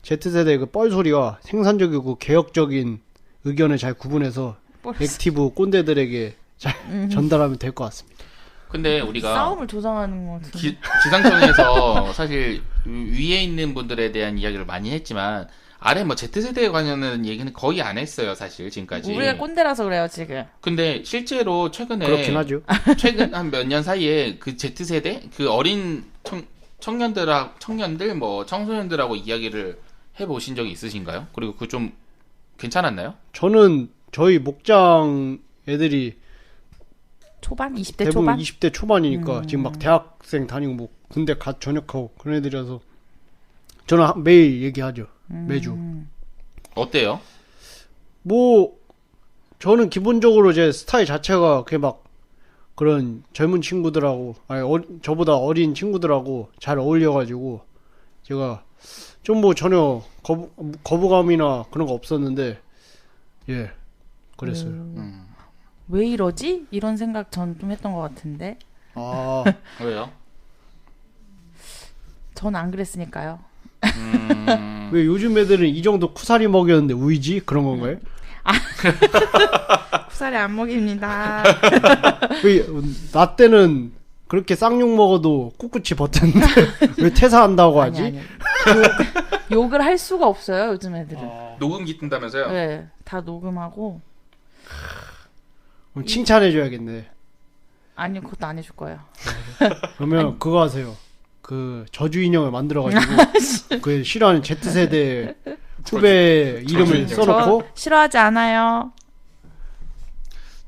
S3: Z세대의 그 뻘소리와 생산적이고 개혁적인 의견을 잘 구분해서 액티브 꼰대들에게 잘 전달하면 될 것 같습니다.
S1: 근데 우리가
S2: 싸움을 조장하는 것 같은데
S1: 지상청에서 사실 위에 있는 분들에 대한 이야기를 많이 했지만 아래 뭐 Z세대에 관련된 얘기는 거의 안 했어요, 사실 지금까지.
S2: 우리가 꼰대라서 그래요, 지금.
S1: 근데 실제로 최근에
S3: 그렇긴 하죠.
S1: 최근 한 몇 년 사이에 그 Z세대 그 어린 청년들 뭐 청소년들하고 이야기를 해 보신 적이 있으신가요? 그리고 그 좀 괜찮았나요?
S3: 저는 저희 목장 애들이
S2: 초반 20대
S3: 대부분
S2: 초반
S3: 20대 초반이니까 지금 막 대학생 다니고 뭐 군대 갓 전역하고 그런 애들이라서 저는 매일 얘기하죠. 매주.
S1: 어때요?
S3: 뭐 저는 기본적으로 제 스타일 자체가 그게 막 그런 젊은 친구들하고 저보다 어린 친구들하고 잘 어울려가지고 제가 좀 뭐 전혀 거부감이나 그런 거 없었는데 예 그랬어요.
S2: 왜 이러지? 이런 생각 전 좀 했던 것 같은데.
S1: 왜요?
S2: 전 안 그랬으니까요.
S3: 왜 요즘 애들은 이 정도 쿠사리 먹였는데 우이지? 그런 건가요?
S2: 쿠사리 안 먹입니다.
S3: 나 때는 그렇게 쌍욕 먹어도 꿋꿋이 버텼는데 왜 퇴사한다고 하지?
S2: 아니. 욕을 할 수가 없어요, 요즘 애들은.
S1: 녹음기 뜬다면서요?
S2: 네, 다 녹음하고.
S3: 그럼 칭찬해줘야겠네.
S2: 아니요, 그것도 안 해줄 거예요.
S3: 그러면 그거 하세요. 그 저주 인형을 만들어가지고 그 싫어하는 Z세대 후배 이름을 써놓고
S2: 싫어하지 않아요.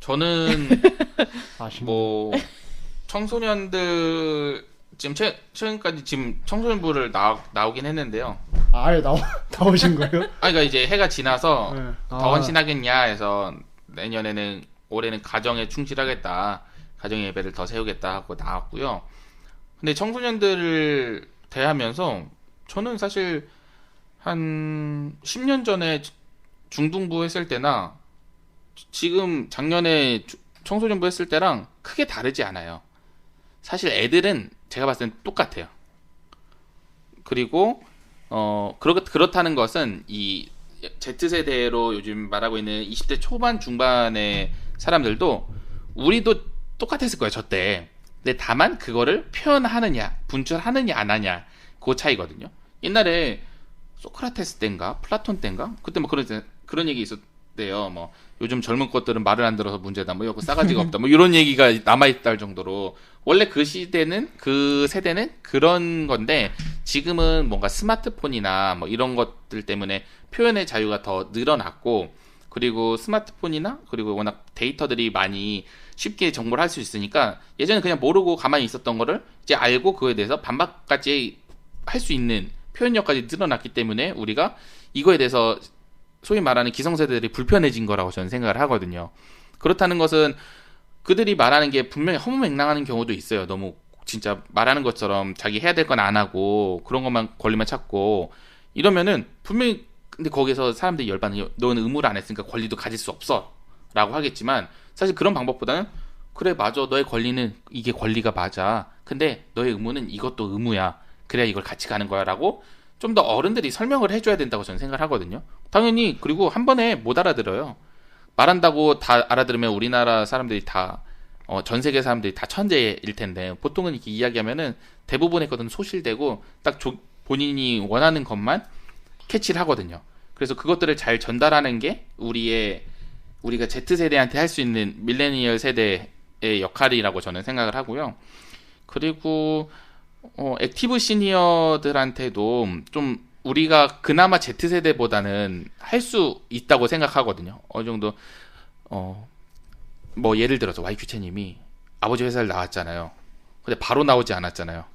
S1: 저는 뭐 청소년들 지금 최근까지 지금 청소년부를 나오긴 했는데요.
S3: 아예 나오신 거예요?
S1: 그러니까 이제 해가 지나서
S3: 네.
S1: 더 헌신하겠냐 해서 올해는 가정에 충실하겠다, 가정 예배를 더 세우겠다 하고 나왔고요. 근데 청소년들을 대하면서 저는 사실 한 10년 전에 중등부 했을 때나 지금 작년에 청소년부 했을 때랑 크게 다르지 않아요. 사실 애들은 제가 봤을 땐 똑같아요. 그리고 그렇다는 것은 이 Z세대로 요즘 말하고 있는 20대 초반 중반의 사람들도 우리도 똑같았을 거예요, 저 때. 근데 다만 그거를 표현하느냐, 분출하느냐 안 하냐, 그 차이거든요. 옛날에 소크라테스 때인가 플라톤 때인가 그때 뭐 그런 얘기 있었대요. 뭐 요즘 젊은 것들은 말을 안 들어서 문제다, 뭐 이거 싸가지가 없다, 뭐 이런 얘기가 남아있다 할 정도로 원래 그 세대는 그런 건데 지금은 뭔가 스마트폰이나 뭐 이런 것들 때문에 표현의 자유가 더 늘어났고, 그리고 스마트폰이나 그리고 워낙 데이터들이 많이 쉽게 정보를 할 수 있으니까 예전에 그냥 모르고 가만히 있었던 거를 이제 알고 그거에 대해서 반박까지 할 수 있는 표현력까지 늘어났기 때문에 우리가 이거에 대해서 소위 말하는 기성세대들이 불편해진 거라고 저는 생각을 하거든요. 그렇다는 것은 그들이 말하는 게 분명히 허무맹랑하는 경우도 있어요. 너무 진짜 말하는 것처럼 자기 해야 될 건 안 하고 그런 것만 권리만 찾고 이러면은 분명히, 근데 거기서 사람들이 열받는 게 너는 의무를 안 했으니까 권리도 가질 수 없어 라고 하겠지만, 사실 그런 방법보다는 그래 맞아, 너의 권리는 이게 권리가 맞아, 근데 너의 의무는 이것도 의무야, 그래야 이걸 같이 가는 거야 라고 좀 더 어른들이 설명을 해줘야 된다고 저는 생각을 하거든요. 당연히. 그리고 한 번에 못 알아들어요. 말한다고 다 알아들으면 우리나라 사람들이 다 전 세계 사람들이 다 천재일 텐데, 보통은 이렇게 이야기하면은 대부분의 것은 소실되고 딱 본인이 원하는 것만 캐치를 하거든요. 그래서 그것들을 잘 전달하는 게 우리가 Z세대한테 할 수 있는 밀레니얼 세대의 역할이라고 저는 생각을 하고요. 그리고 액티브 시니어들한테도 좀 우리가 그나마 Z세대보다는 할 수 있다고 생각하거든요. 어느 정도 뭐 예를 들어서 YQ채님이 아버지 회사를 나왔잖아요. 근데 바로 나오지 않았잖아요.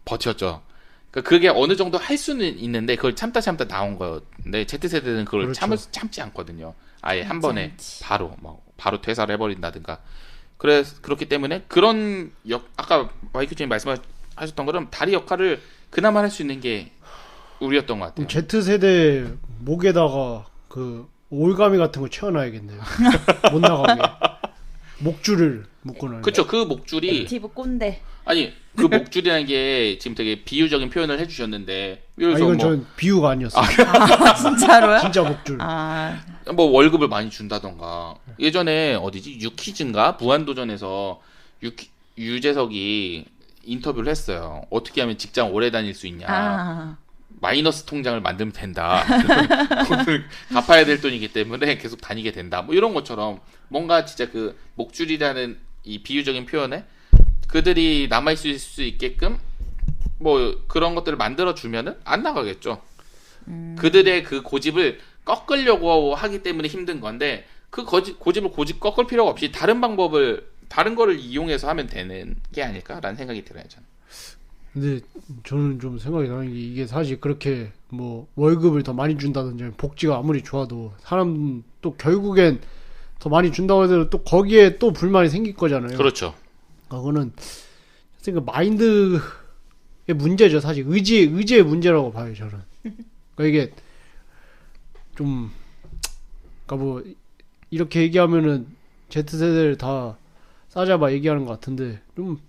S1: 버텼죠. 그러니까 그게 어느 정도 할 수는 있는데 그걸 참다 나온 건데, Z세대는 그걸
S3: 그렇죠.
S1: 참지 않거든요. 아예 한 번에 바로 퇴사를 해버린다든가. 그렇기 때문에 그런 아까 YQ채님 말씀하셨던 것은 다리 역할을 그나마 할 수 있는 게 우리였던 것 같아요.
S3: Z세대 목에다가 그 올가미 같은 거 채워놔야겠네요. 못 나가게. 목줄을 묶어놔요.
S1: 그렇죠. 그 목줄이
S2: 액티브 꼰대.
S1: 아니 그 목줄이라는 게 지금 되게 비유적인 표현을 해주셨는데,
S3: 이건 전 비유가 아니었어요.
S2: 진짜로요?
S3: 진짜 목줄.
S1: 뭐 월급을 많이 준다던가. 예전에 어디지 유퀴즈인가 무한도전에서 유재석이 인터뷰를 했어요. 어떻게 하면 직장 오래 다닐 수 있냐. 마이너스 통장을 만들면 된다. 돈을 갚아야 될 돈이기 때문에 계속 다니게 된다. 뭐 이런 것처럼 뭔가 진짜 그 목줄이라는 이 비유적인 표현에 그들이 남아있을 수 있게끔 뭐 그런 것들을 만들어주면은 안 나가겠죠. 그들의 그 고집을 꺾으려고 하기 때문에 힘든 건데, 그 고집을 꺾을 필요가 없이 다른 거를 이용해서 하면 되는 게 아닐까라는 생각이 들어요, 저는.
S3: 근데 저는 좀 생각이 나는 게, 이게 사실 그렇게 뭐 월급을 더 많이 준다든지 복지가 아무리 좋아도 사람 또 결국엔 더 많이 준다고 해도 또 거기에 또 불만이 생길 거잖아요.
S1: 그렇죠.
S3: 그거는 그러니까 마인드의 문제죠. 사실 의지의 문제라고 봐요, 저는. 그러니까 이게 좀, 그러니까 뭐 이렇게 얘기하면은 Z세대를 다 싸잡아 얘기하는 것 같은데, 좀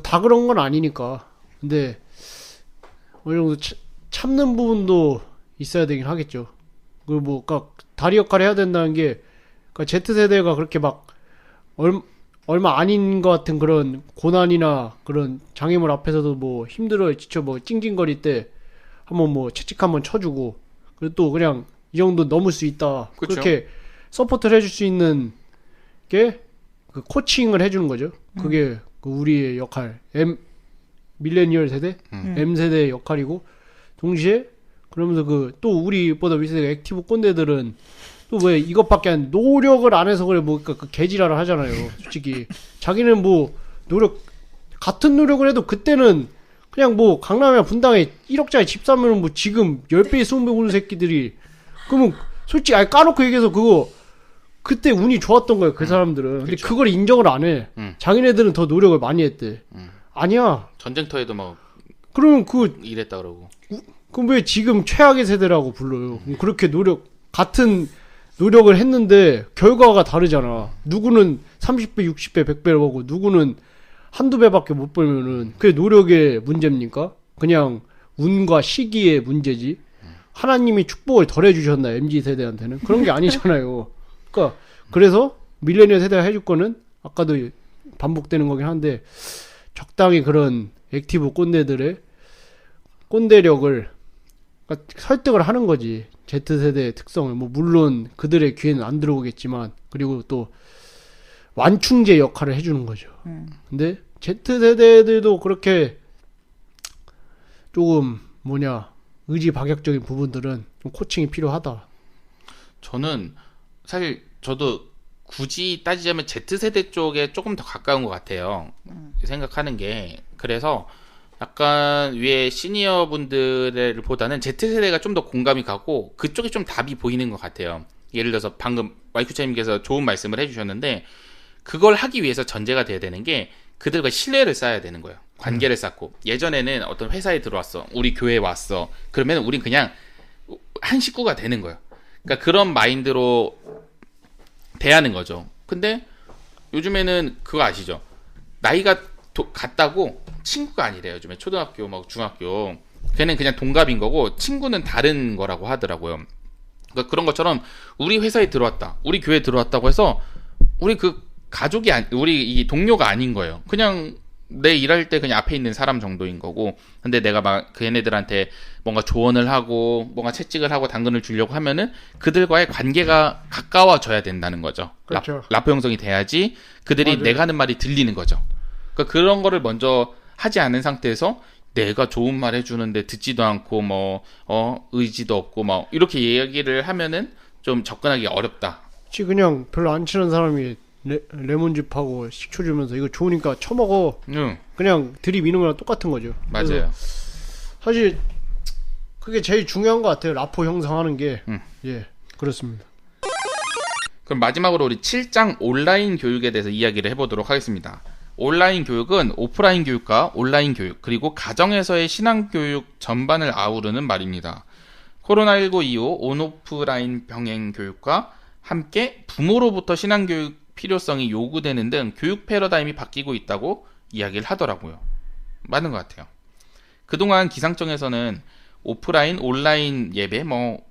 S3: 다 그런 건 아니니까. 근데 어느 정도 참는 부분도 있어야 되긴 하겠죠. 그리고 뭐 그러니까 다리 역할을 해야 된다는 게, 그러니까 Z세대가 그렇게 막 얼마 아닌 것 같은 그런 고난이나 그런 장애물 앞에서도 뭐 힘들어 지쳐 뭐 찡찡거릴 때 한번 뭐 채찍 한번 쳐주고, 그리고 또 그냥 이 정도 넘을 수 있다.
S1: 그쵸.
S3: 그렇게 서포트를 해줄 수 있는 게 그 코칭을 해주는 거죠. 그게 그 우리의 역할, 밀레니얼 세대, M세대의 역할이고, 동시에 그러면서 그 또 우리보다 윗세대가 액티브 꼰대들은 또 왜 이것밖에 안 노력을 안 해서 그래 뭐 그 개지랄을 하잖아요. 솔직히 자기는 뭐 같은 노력을 해도 그때는 그냥 뭐 강남이나 분당에 1억짜리 집 사면은 뭐 지금 10배 20배 오는 새끼들이 그러면 솔직히 까놓고 얘기해서 그거 그때 운이 좋았던 거예요. 그 사람들은. 근데
S1: 그쵸.
S3: 그걸 인정을 안 해. 자기네들은 더 노력을 많이 했대. 아니야.
S1: 전쟁터에도 막
S3: 그러면
S1: 이랬다 그러고.
S3: 그럼 왜 지금 최악의 세대라고 불러요? 그렇게 같은 노력을 했는데 결과가 다르잖아. 누구는 30배, 60배, 100배를 벌고 누구는 한두 배밖에 못 벌면은 그게 노력의 문제입니까? 그냥 운과 시기의 문제지. 하나님이 축복을 덜 해주셨나 MZ 세대한테는 그런 게 아니잖아요. 그러니까 그래서 밀레니얼 세대가 해줄 거는 아까도 반복되는 거긴 한데 적당히 그런 액티브 꼰대들의 꼰대력을 그러니까 설득을 하는 거지. Z세대의 특성을 뭐 물론 그들의 귀에는 안 들어오겠지만 그리고 또 완충제 역할을 해주는 거죠. 근데 Z세대들도 그렇게 조금 의지 박약적인 부분들은 좀 코칭이 필요하다.
S1: 저는 사실 저도 굳이 따지자면 Z세대 쪽에 조금 더 가까운 것 같아요. 생각하는 게. 그래서 약간 위에 시니어 분들을 보다는 Z세대가 좀 더 공감이 가고 그쪽에 좀 답이 보이는 것 같아요. 예를 들어서 방금 마이쿠차님께서 좋은 말씀을 해주셨는데 그걸 하기 위해서 전제가 돼야 되는 게 그들과 신뢰를 쌓아야 되는 거예요. 관계를 쌓고. 예전에는 어떤 회사에 들어왔어. 우리 교회에 왔어. 그러면 우린 그냥 한 식구가 되는 거예요. 그러니까 그런 마인드로 대하는 거죠. 근데 요즘에는 그거 아시죠? 나이가 같다고 친구가 아니래요. 요즘에 초등학교, 중학교. 걔는 그냥 동갑인 거고 친구는 다른 거라고 하더라고요. 그러니까 그런 것처럼 우리 회사에 들어왔다. 우리 교회에 들어왔다고 해서 우리 우리 이 동료가 아닌 거예요. 그냥 내 일할 때 그냥 앞에 있는 사람 정도인 거고. 근데 내가 막 그 얘네들한테 뭔가 조언을 하고 뭔가 채찍을 하고 당근을 주려고 하면은 그들과의 관계가 가까워져야 된다는 거죠.
S3: 그렇죠.
S1: 라포 형성이 돼야지 그들이
S3: 맞아요.
S1: 내가 하는 말이 들리는 거죠. 그러니까 그런 거를 먼저 하지 않은 상태에서 내가 좋은 말 해주는데 듣지도 않고 의지도 없고 이렇게 얘기를 하면은 좀 접근하기 어렵다.
S3: 혹시 그냥 별로 안 친한 사람이 레몬즙하고 식초 주면서 이거 좋으니까 처먹어. 그냥 들이미는 거랑 똑같은 거죠.
S1: 맞아요.
S3: 사실 그게 제일 중요한 것 같아요. 라포 형성하는 게. 예, 그렇습니다.
S1: 그럼 마지막으로 우리 7장 온라인 교육에 대해서 이야기를 해보도록 하겠습니다. 온라인 교육은 오프라인 교육과 온라인 교육 그리고 가정에서의 신앙교육 전반을 아우르는 말입니다. 코로나19 이후 온오프라인 병행 교육과 함께 부모로부터 신앙교육 필요성이 요구되는 등 교육 패러다임이 바뀌고 있다고 이야기를 하더라고요. 맞는 것 같아요. 그동안 기상청에서는 오프라인, 온라인 예배,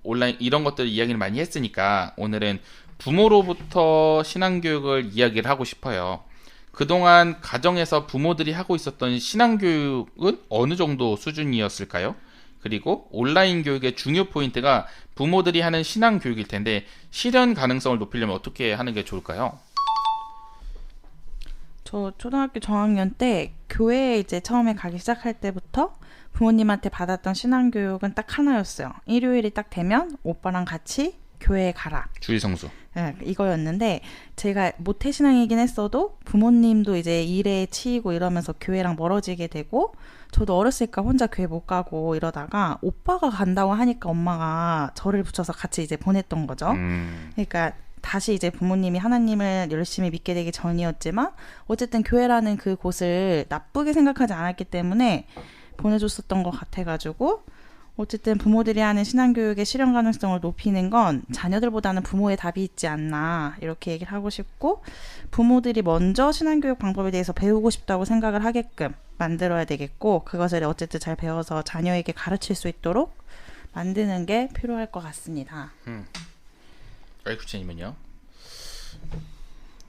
S1: 온라인 이런 것들 이야기를 많이 했으니까 오늘은 부모로부터 신앙교육을 이야기를 하고 싶어요. 그동안 가정에서 부모들이 하고 있었던 신앙교육은 어느 정도 수준이었을까요? 그리고 온라인 교육의 중요 포인트가 부모들이 하는 신앙교육일 텐데 실현 가능성을 높이려면 어떻게 하는 게 좋을까요?
S2: 저 초등학교 저학년 때 교회에 이제 처음에 가기 시작할 때부터 부모님한테 받았던 신앙교육은 딱 하나였어요. 일요일이 딱 되면 오빠랑 같이 교회에 가라.
S1: 주일성수.
S2: 네, 이거였는데 제가 모태신앙이긴 했어도 부모님도 이제 일에 치이고 이러면서 교회랑 멀어지게 되고 저도 어렸으니까 혼자 교회 못 가고 이러다가 오빠가 간다고 하니까 엄마가 저를 붙여서 같이 이제 보냈던 거죠. 그러니까 다시 이제 부모님이 하나님을 열심히 믿게 되기 전이었지만 어쨌든 교회라는 그 곳을 나쁘게 생각하지 않았기 때문에 보내줬었던 것 같아가지고 어쨌든 부모들이 하는 신앙교육의 실현 가능성을 높이는 건 자녀들보다는 부모의 답이 있지 않나 이렇게 얘기를 하고 싶고 부모들이 먼저 신앙교육 방법에 대해서 배우고 싶다고 생각을 하게끔 만들어야 되겠고 그것을 어쨌든 잘 배워서 자녀에게 가르칠 수 있도록 만드는 게 필요할 것 같습니다.
S1: 알쿠치님은요?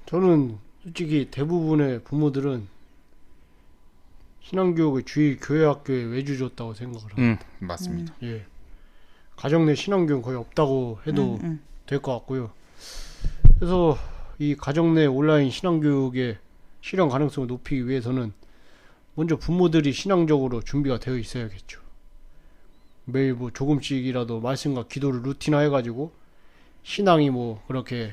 S3: 저는 솔직히 대부분의 부모들은 신앙교육을 주일 교회 학교에 외주 줬다고 생각을 합니다.
S1: 맞습니다.
S3: 예, 가정 내 신앙교육 거의 없다고 해도 될 것 같고요. 그래서 이 가정 내 온라인 신앙교육의 실현 가능성을 높이기 위해서는 먼저 부모들이 신앙적으로 준비가 되어 있어야겠죠. 매일 조금씩이라도 말씀과 기도를 루틴화 해가지고 신앙이 뭐 그렇게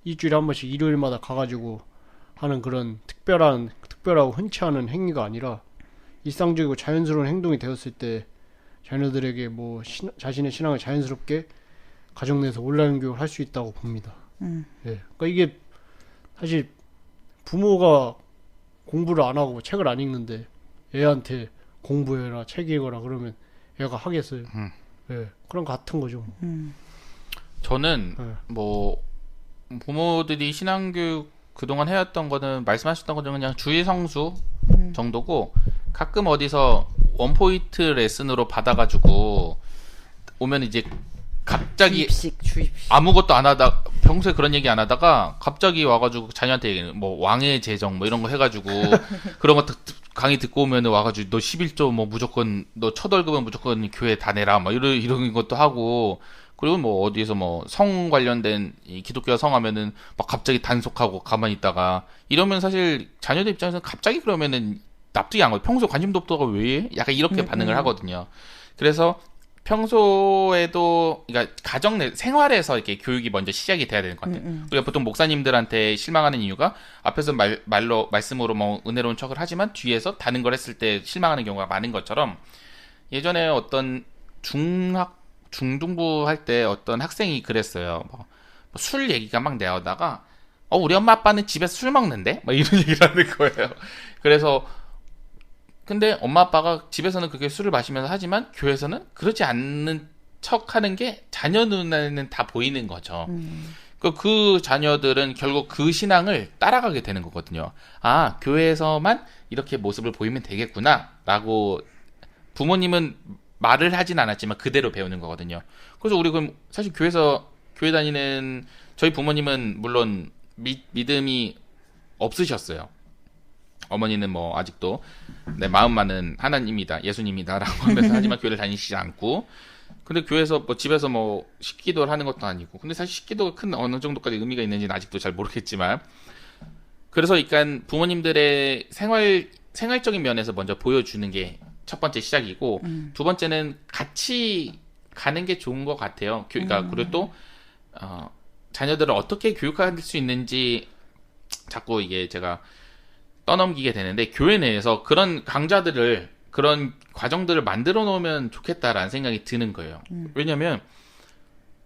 S3: 일주일에 한 번씩 일요일마다 가가지고 하는 그런 특별하고 흔치 않은 행위가 아니라 일상적이고 자연스러운 행동이 되었을 때 자녀들에게 뭐 자신의 신앙을 자연스럽게 가정 내에서 온라인 교육을 할 수 있다고 봅니다. 예. 그러니까 이게 사실 부모가 공부를 안 하고 책을 안 읽는데 애한테 공부해라, 책 읽어라 그러면 애가 하겠어요. 예. 그런 거 같은 거죠.
S1: 저는 뭐 부모들이 신앙교육 그동안 해왔던 거는 말씀하셨던 거는 그냥 주의 성수 정도고 가끔 어디서 원포인트 레슨으로 받아가지고 오면 이제 갑자기 주입식. 아무것도 안 하다 평소에 그런 얘기 안 하다가 갑자기 와가지고 자녀한테 얘기는 뭐 왕의 재정 뭐 이런 거 해가지고 그런 거 강의 듣고 오면 와가지고 너 11조 뭐 무조건 너 첫 월급은 무조건 교회 다 내라 뭐 이런 것도 하고 그리고 뭐 어디에서 뭐 성 관련된 이 기독교 성하면은 막 갑자기 단속하고 가만히 있다가 이러면 사실 자녀들 입장에서는 갑자기 그러면은 납득이 안 가요. 평소 관심도 없다가 왜? 약간 이렇게 반응을 하거든요. 그래서 평소에도 그러니까 가정 내 생활에서 이렇게 교육이 먼저 시작이 돼야 되는 것 같아요. 우리가 보통 목사님들한테 실망하는 이유가 앞에서 말씀으로 뭐 은혜로운 척을 하지만 뒤에서 다른 걸 했을 때 실망하는 경우가 많은 것처럼 예전에 어떤 중등부 할 때 어떤 학생이 그랬어요. 술 얘기가 막 나오다가 우리 엄마 아빠는 집에서 술 먹는데? 막 이런 얘기를 하는 거예요. 그래서 근데 엄마 아빠가 집에서는 그렇게 술을 마시면서 하지만 교회에서는 그렇지 않는 척 하는 게 자녀 눈에는 다 보이는 거죠. 그 자녀들은 결국 그 신앙을 따라가게 되는 거거든요. 아, 교회에서만 이렇게 모습을 보이면 되겠구나 라고 부모님은 말을 하진 않았지만 그대로 배우는 거거든요. 그래서 우리 그럼 사실 교회 다니는 저희 부모님은 물론 믿음이 없으셨어요. 어머니는 뭐 아직도 내 마음만은 하나님이다, 예수님이다라고 하면서 하지만 교회를 다니시지 않고, 근데 교회에서 뭐 집에서 뭐 식기도를 하는 것도 아니고, 근데 사실 식기도가 큰 어느 정도까지 의미가 있는지는 아직도 잘 모르겠지만, 그래서 그러니까 부모님들의 생활적인 면에서 먼저 보여주는 게 첫 번째 시작이고, 두 번째는 같이 가는 게 좋은 것 같아요. 그러니까 그리고 또 자녀들을 어떻게 교육할 수 있는지 자꾸 이게 제가 떠넘기게 되는데 교회 내에서 그런 강좌들을 그런 과정들을 만들어 놓으면 좋겠다라는 생각이 드는 거예요. 왜냐면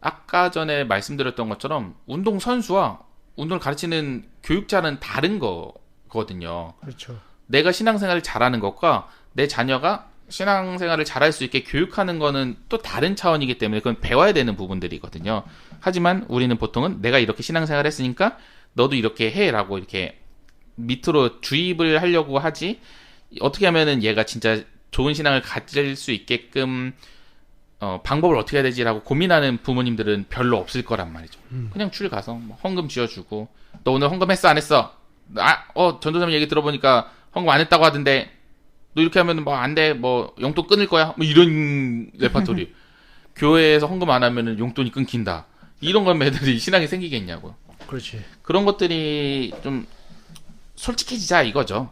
S1: 아까 전에 말씀드렸던 것처럼 운동 선수와 운동을 가르치는 교육자는 다른 거거든요.
S3: 그렇죠.
S1: 내가 신앙생활을 잘하는 것과 내 자녀가 신앙생활을 잘할 수 있게 교육하는 거는 또 다른 차원이기 때문에 그건 배워야 되는 부분들이거든요. 하지만 우리는 보통은 내가 이렇게 신앙생활을 했으니까 너도 이렇게 해라고 이렇게 밑으로 주입을 하려고 하지, 어떻게 하면은 얘가 진짜 좋은 신앙을 가질 수 있게끔 방법을 어떻게 해야 되지라고 고민하는 부모님들은 별로 없을 거란 말이죠. 그냥 줄 가서 뭐 헌금 쥐어주고 너 오늘 헌금했어 안 했어? 전도사님 얘기 들어보니까 헌금 안 했다고 하던데 너 이렇게 하면 뭐 안 돼, 뭐 용돈 끊을 거야, 뭐 이런 레파토리. 교회에서 헌금 안 하면은 용돈이 끊긴다. 이런 건 애들이 신앙이 생기겠냐고요.
S3: 그렇지.
S1: 그런 것들이 좀 솔직해지자 이거죠.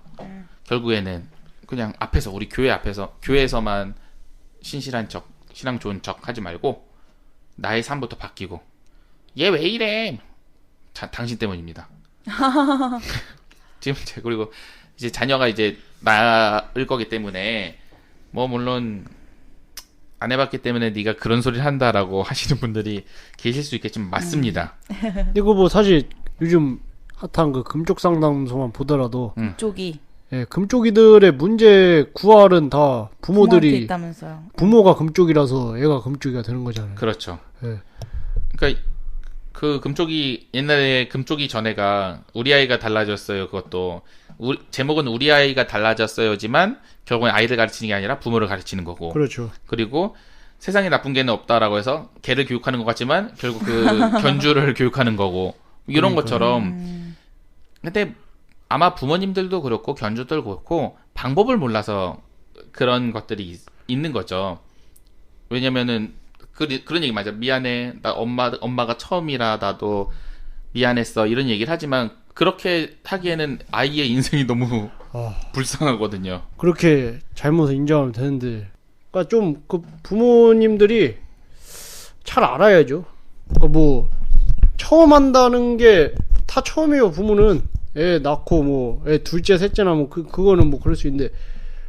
S1: 결국에는 그냥 앞에서 우리 교회 앞에서 교회에서만 신실한 척, 신앙 좋은 척 하지 말고 나의 삶부터 바뀌고 얘 왜 이래? 당신 때문입니다. 지금 그리고 이제 자녀가 이제 낳을 거기 때문에 뭐 물론 안 해봤기 때문에 네가 그런 소리를 한다라고 하시는 분들이 계실 수 있겠지만 맞습니다.
S3: 이거 뭐 사실 요즘 핫한 그 금쪽 상담소만 보더라도
S2: 금쪽이
S3: 예, 금쪽이들의 문제 구할은 다 부모들이
S2: 있다면서요.
S3: 부모가 금쪽이라서 애가 금쪽이가 되는 거잖아요.
S1: 그렇죠.
S3: 예.
S1: 그러니까 그 금쪽이 옛날에 금쪽이 전에가 우리 아이가 달라졌어요. 그것도 제목은 우리 아이가 달라졌어요지만 결국엔 아이를 가르치는 게 아니라 부모를 가르치는 거고.
S3: 그렇죠.
S1: 그리고 세상에 나쁜 개는 없다라고 해서 개를 교육하는 것 같지만 결국 그 견주를 교육하는 거고 이런 것처럼. 근데 아마 부모님들도 그렇고 견주들도 그렇고 방법을 몰라서 그런 것들이 있는 거죠. 왜냐면은 그런 얘기 맞아. 미안해. 나 엄마가 처음이라 나도 미안했어. 이런 얘기를 하지만 그렇게 하기에는 아이의 인생이 너무 불쌍하거든요.
S3: 그렇게 잘못을 인정하면 되는데, 그러니까 좀 그 부모님들이 잘 알아야죠. 뭐 처음 한다는 게 다 처음이에요. 부모는 애 낳고 뭐 애 둘째 셋째나 뭐 그거는 뭐 그럴 수 있는데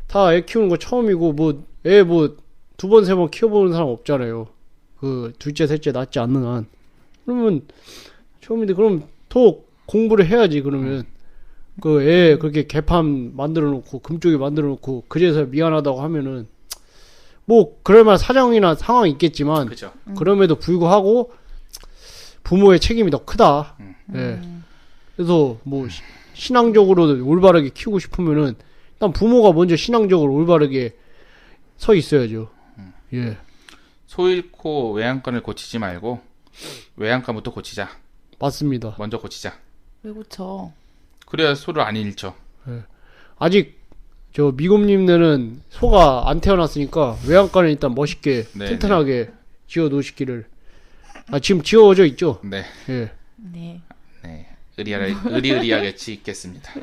S3: 다 애 키우는 거 처음이고 뭐 애 뭐 두 번 세 번 키워보는 사람 없잖아요. 그 둘째 셋째 낳지 않는 한. 그러면 처음인데 그럼 더 공부를 해야지. 그러면 그 애 그렇게 개판 만들어 놓고 금쪽이 만들어 놓고 그래서 미안하다고 하면은 뭐 그럴만한 사정이나 상황이 있겠지만
S1: 그죠.
S3: 그럼에도 불구하고 부모의 책임이 더 크다. 예. 그래서 뭐 신앙적으로 올바르게 키우고 싶으면은 일단 부모가 먼저 신앙적으로 올바르게 서 있어야죠. 예.
S1: 소 잃고 외양간을 고치지 말고 외양간부터 고치자.
S3: 맞습니다.
S1: 먼저 고치자.
S2: 왜 고쳐?
S1: 그래야 소를 안 잃죠.
S3: 예. 아직 저 미곰님네는 소가 안 태어났으니까 외양간을 일단 멋있게
S1: 네,
S3: 튼튼하게 지어 놓으시기를. 아 지금 지어져 있죠?
S1: 네.
S3: 예.
S2: 네.
S1: 네. 의리의리하게 짓겠습니다.